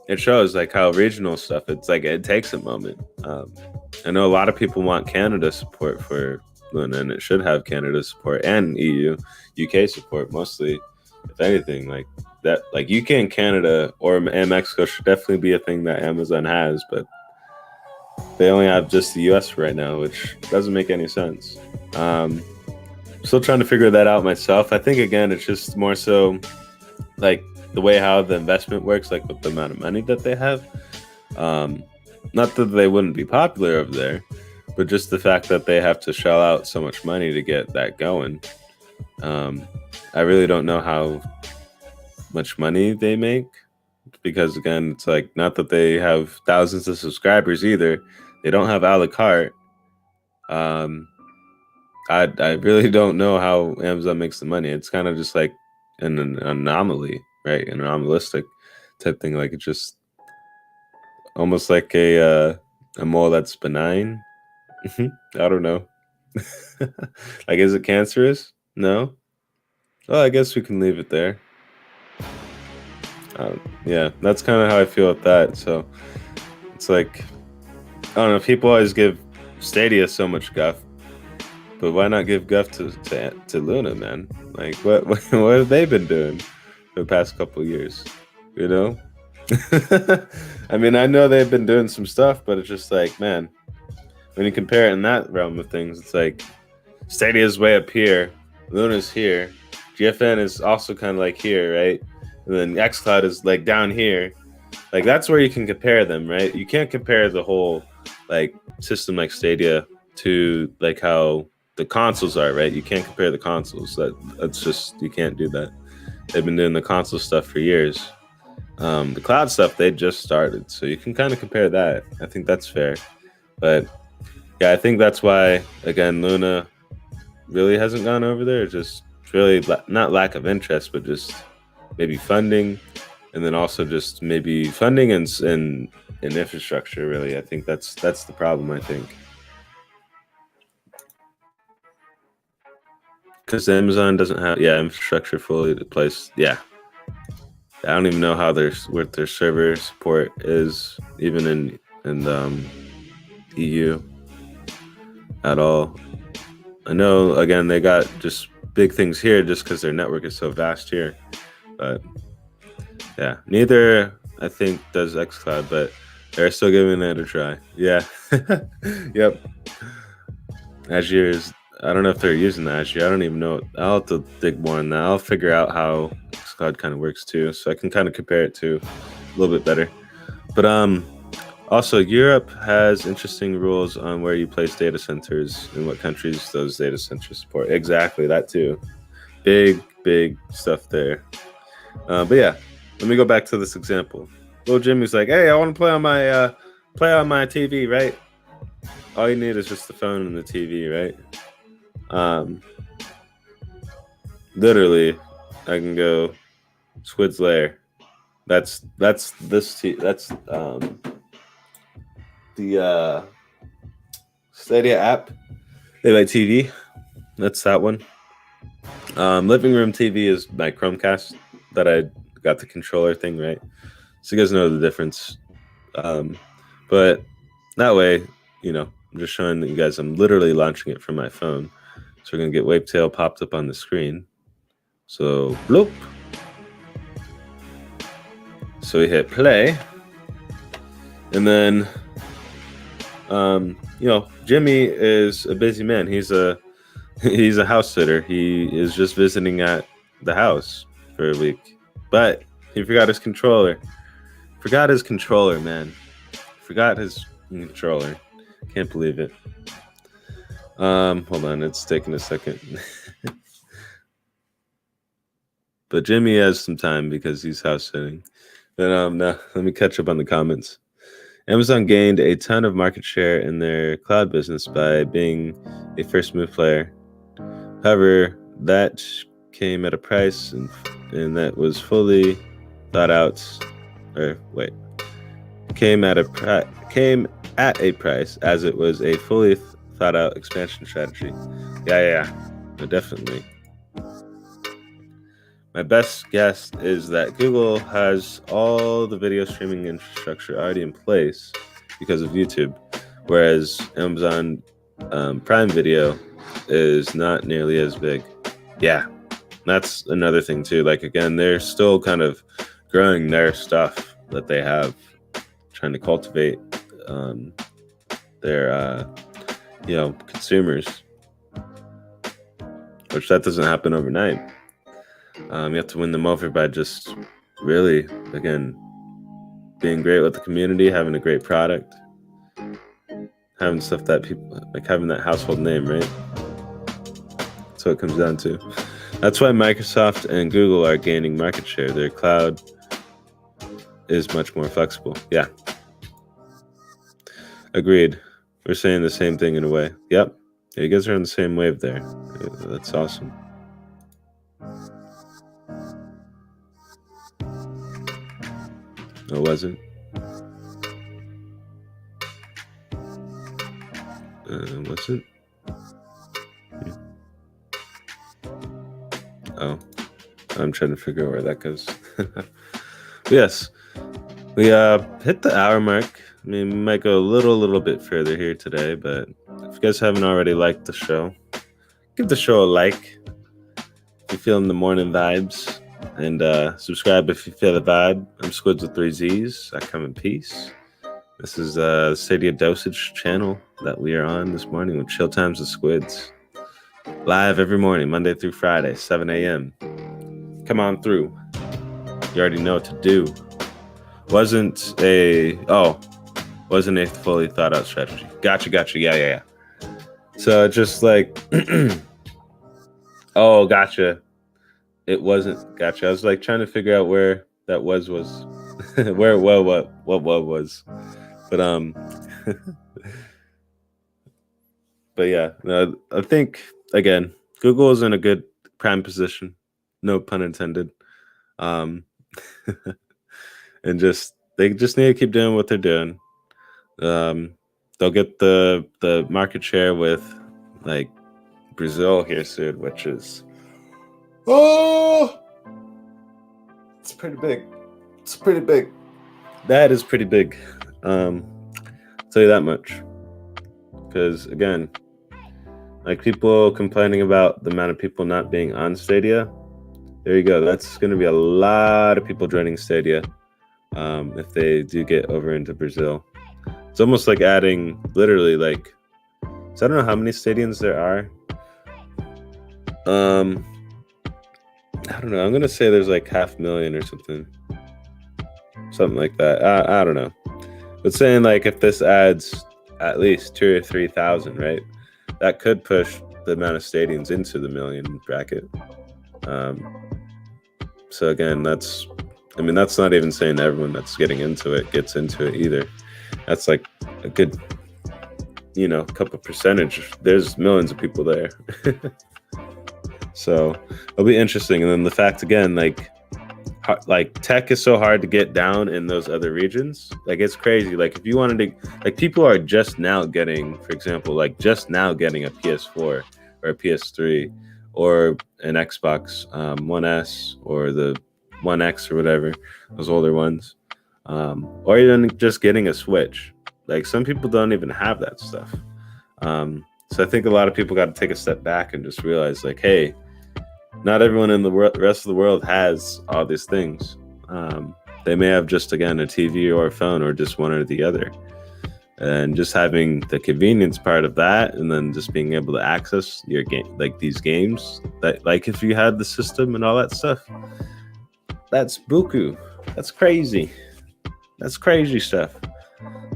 it shows like how regional stuff. It's like it takes a moment. I know a lot of people want Canada support for Luna, and it should have Canada support and EU, UK support mostly. If anything, like that, like UK and Canada and Mexico should definitely be a thing that Amazon has, but they only have just the US right now, which doesn't make any sense. Still trying to figure that out myself. I think again, it's just more so like the way how the investment works, like with the amount of money that they have. Not that they wouldn't be popular over there, but just the fact that they have to shell out so much money to get that going. I really don't know how much money they make, because again, it's like not that they have thousands of subscribers either. They don't have a la carte. I really don't know how Amazon makes the money. It's kind of just like an anomaly, right? An anomalistic type thing. Like it's just almost like a mole that's benign. I don't know. Like, is it cancerous? No. Well, I guess we can leave it there. Yeah, that's kind of how I feel with that. So it's like, I don't know. People always give Stadia so much guff, but why not give guff to Luna, man? Like, what have they been doing for the past couple of years? You know? I mean, I know they've been doing some stuff, but it's just like, man, when you compare it in that realm of things, it's like Stadia's way up here, Luna's here, GFN is also kind of like here, right? And then XCloud is like down here. Like that's where you can compare them, right? You can't compare the whole like system like Stadia to like how the consoles are, right? You can't compare the consoles. That's just, you can't do that. They've been doing the console stuff for years. The cloud stuff, they just started, so you can kind of compare that. I think that's fair. But yeah, I think that's why again Luna really hasn't gone over there. It's just really not lack of interest, but just maybe funding, and then also just maybe funding and infrastructure. Really, I think that's the problem. I think because Amazon doesn't have infrastructure fully in place. Yeah, I don't even know how what their server support is, even in EU at all. I know again they got just big things here just because their network is so vast here, but yeah, neither I think does XCloud, but they're still giving it a try. Yeah, yep. Azure is. I don't know if they're using the Azure. I don't even know. I'll have to dig more on that. I'll figure out how XCloud kind of works too, so I can kind of compare it to a little bit better. But also Europe has interesting rules on where you place data centers and what countries those data centers support. Exactly, that too. Big stuff there. But yeah, let me go back to this example. Little Jimmy's like, "Hey, I want to play on my TV, right? All you need is just the phone and the TV, right? Literally, I can go SQUIDZZ's lair. That's this that's the Stadia app. They like TV. That's that one. Living room TV is my Chromecast that I got the controller thing, right? So you guys know the difference. But that way, you know, I'm just showing that you guys, I'm literally launching it from my phone. So we're going to get Wavetail popped up on the screen. So, bloop. So we hit play. And then, you know, Jimmy is a busy man. He's a house sitter. He is just visiting at the house for a week. But he forgot his controller. Forgot his controller, man. Forgot his controller. Can't believe it. Hold on, it's taking a second. But Jimmy has some time because he's house sitting. Then now let me catch up on the comments. Amazon gained a ton of market share in their cloud business by being a first move player. However, that came at a price and that was fully thought out, or wait, came at a price as it was a fully thought out expansion strategy. Yeah, definitely. My best guess is that Google has all the video streaming infrastructure already in place because of YouTube, whereas Amazon Prime Video is not nearly as big. Yeah, that's another thing too. Like, again, they're still kind of growing their stuff that they have, trying to cultivate their consumers, which that doesn't happen overnight. You have to win them over by just really, again, being great with the community, having a great product, having stuff that people like, having that household name, right? That's what it comes down to. That's why Microsoft and Google are gaining market share. Their cloud is much more flexible. Yeah. Agreed. We're saying the same thing in a way. Yep. Yeah, you guys are on the same wave there. That's awesome. Oh, was it? Was it? Oh, I'm trying to figure out where that goes. Yes, we hit the hour mark. I mean, we might go a little bit further here today, but if you guys haven't already liked the show, give the show a like if you're feeling the morning vibes, and subscribe if you feel the vibe. I'm SQUIDZZZ with 3 Z's. I come in peace. This is the StadiaDosage channel that we are on this morning with Chill Times with SQUIDZZZ. Live every morning, Monday through Friday, 7 a.m. Come on through. You already know what to do. Wasn't a fully thought out strategy. Gotcha. Yeah. So just like, oh, gotcha. It wasn't. Gotcha. I was like trying to figure out where that was where what was, but but yeah, no, I think again, Google is in a good prime position, no pun intended, and they just need to keep doing what they're doing. They'll get the market share with like Brazil here soon, which is it's pretty big. That is pretty big. I'll tell you that much. Because again, like people complaining about the amount of people not being on Stadia, there you go. That's going to be a lot of people joining Stadia if they do get over into Brazil. It's almost like adding literally like, so I don't know how many stadiums there are. I don't know. I'm going to say there's like 500,000 or something like that. I don't know. But saying like if this adds at least 2,000 or 3,000, right? That could push the amount of stadiums into the million bracket. So again, that's not even saying everyone that's getting into it gets into it either. That's like a good, couple percentage. There's millions of people there. So it'll be interesting. And then the fact again, like tech is so hard to get down in those other regions. Like it's crazy. Like if you wanted to, like people are just now getting, for example, like just now getting a PS4 or a PS3 or an Xbox One S or the One X or whatever, those older ones, or even just getting a Switch. Like some people don't even have that stuff. So I think a lot of people got to take a step back and just realize like, hey, not everyone in the rest of the world has all these things. They may have just, again, a TV or a phone or just one or the other. And just having the convenience part of that and then just being able to access your game, like these games, that like if you had the system and all that stuff, that's buku. That's crazy. That's crazy stuff.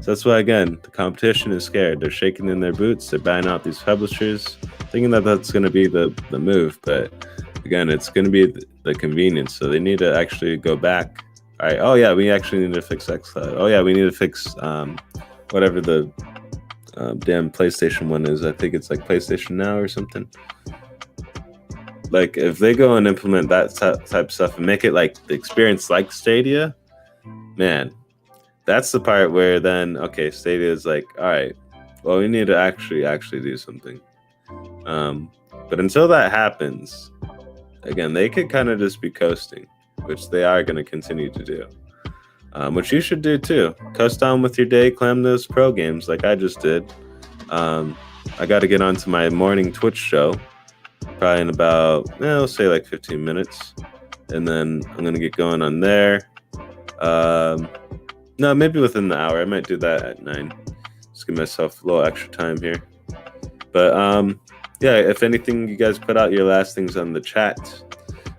So that's why, again, the competition is scared. They're shaking in their boots. They're buying out these publishers, thinking that that's going to be the move. But again, it's going to be the convenience. So they need to actually go back. All right. Oh, yeah, we actually need to fix xCloud. Oh, yeah, we need to fix whatever the damn PlayStation one is. I think it's like PlayStation Now or something. like if they go and implement that type of stuff and make it like the experience like Stadia, man, that's the part where then okay, Stadia is like, all right, well, we need to actually do something. But until that happens, again, they could kind of just be coasting, which they are going to continue to do. Which you should do too. Coast on with your day, clam those pro games like I just did. I got to get onto my morning Twitch show, probably in about, let's say like 15 minutes. And then I'm going to get going on there. No, maybe within the hour. I might do that at 9. Just give myself a little extra time here. But yeah, if anything, you guys put out your last things on the chat.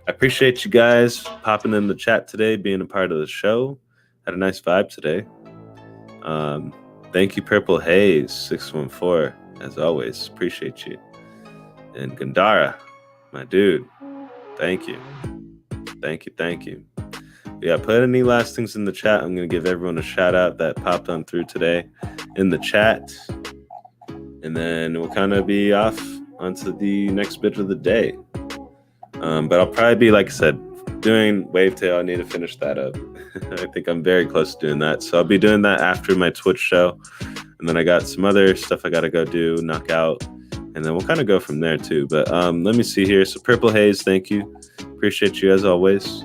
I appreciate you guys popping in the chat today, being a part of the show. Had a nice vibe today. Thank you, Purple Haze 614, as always. Appreciate you. And Gandara, my dude, thank you. Thank you. Yeah, put any last things in the chat. I'm going to give everyone a shout out that popped on through today in the chat. And then we'll kind of be off onto the next bit of the day. But I'll probably be, like I said, doing Wavetail. I need to finish that up. I think I'm very close to doing that. So I'll be doing that after my Twitch show. And then I got some other stuff I got to go do, knock out. And then we'll kind of go from there too. But let me see here. So Purple Haze, thank you. Appreciate you as always.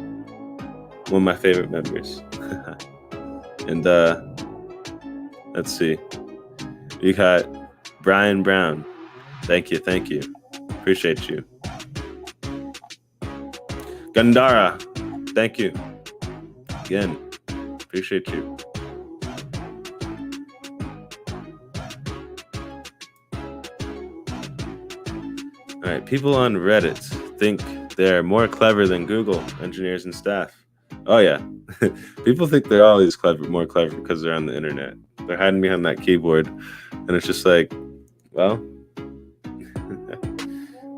One of my favorite members. And let's see. You got Brian Brown. Thank you. Appreciate you. Gandara, thank you. Again, appreciate you. All right, people on Reddit think they're more clever than Google engineers and staff. Oh yeah, people think they're always more clever because they're on the internet. They're hiding behind that keyboard, and it's just like, well,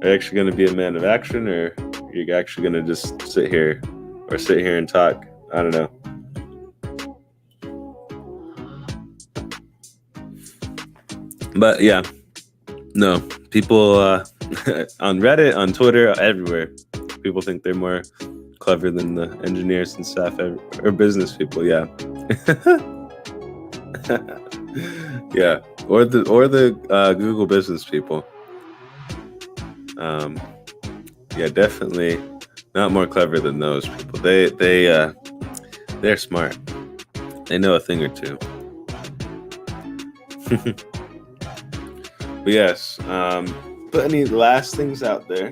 are you actually going to be a man of action, or are you actually going to just sit here and talk? I don't know. But yeah, no, people on Reddit, on Twitter, everywhere, people think they're more clever than the engineers and staff or business people. Yeah. Yeah, or the Google business people. Yeah, definitely not more clever than those people. They're smart. They know a thing or two. But yes, put any last things out there.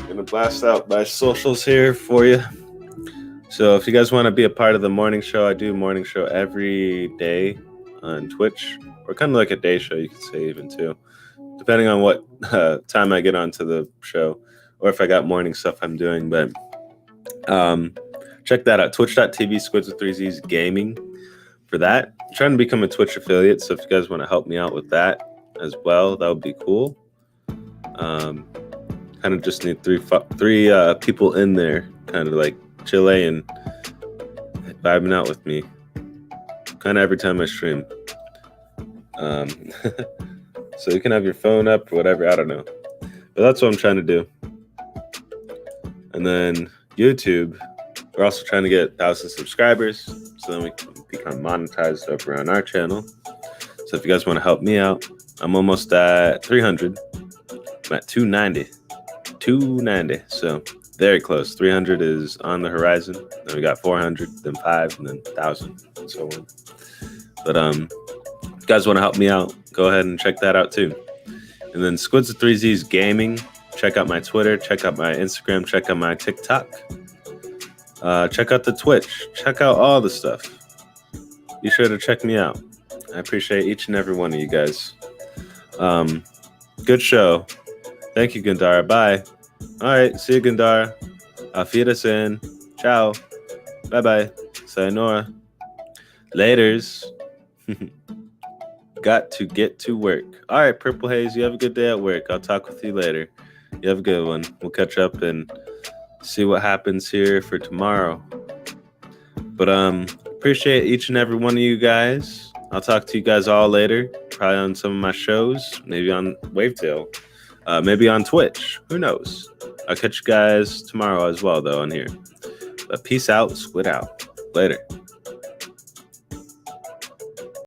Gonna blast out my socials here for you. So if you guys want to be a part of the morning show, I do a morning show every day on Twitch, or kind of like a day show, you could say even too, depending on what time I get onto the show, or if I got morning stuff I'm doing. But check that out, twitch.tv SQUIDZZGAMING for that. I'm trying to become a Twitch affiliate, so if you guys want to help me out with that as well, that would be cool. Kind of just need three people in there, kind of like Chile and vibing out with me, kind of every time I stream. So you can have your phone up or whatever, I don't know, but that's what I'm trying to do. And then YouTube, we're also trying to get 1,000 subscribers, so then we can become monetized over on our channel. So if you guys want to help me out, I'm almost at 300. I'm at 290, so very close. 300 is on the horizon. Then we got 400, then 5, and then 1,000, and so on. But if you guys want to help me out, go ahead and check that out too. And then SQUIDZZGAMING. Check out my Twitter. Check out my Instagram. Check out my TikTok. Check out the Twitch. Check out all the stuff. Be sure to check me out. I appreciate each and every one of you guys. Good show. Thank you, Gandara. Bye. All right. See you, Gandara. Auf Wiedersehen. Ciao. Bye-bye. Sayonara. Laters. Got to get to work. All right, Purple Haze, you have a good day at work. I'll talk with you later. You have a good one. We'll catch up and see what happens here for tomorrow. But appreciate each and every one of you guys. I'll talk to you guys all later, probably on some of my shows, maybe on Wavetail. Maybe on Twitch. Who knows? I'll catch you guys tomorrow as well, though, on here. But peace out. Squid out. Later.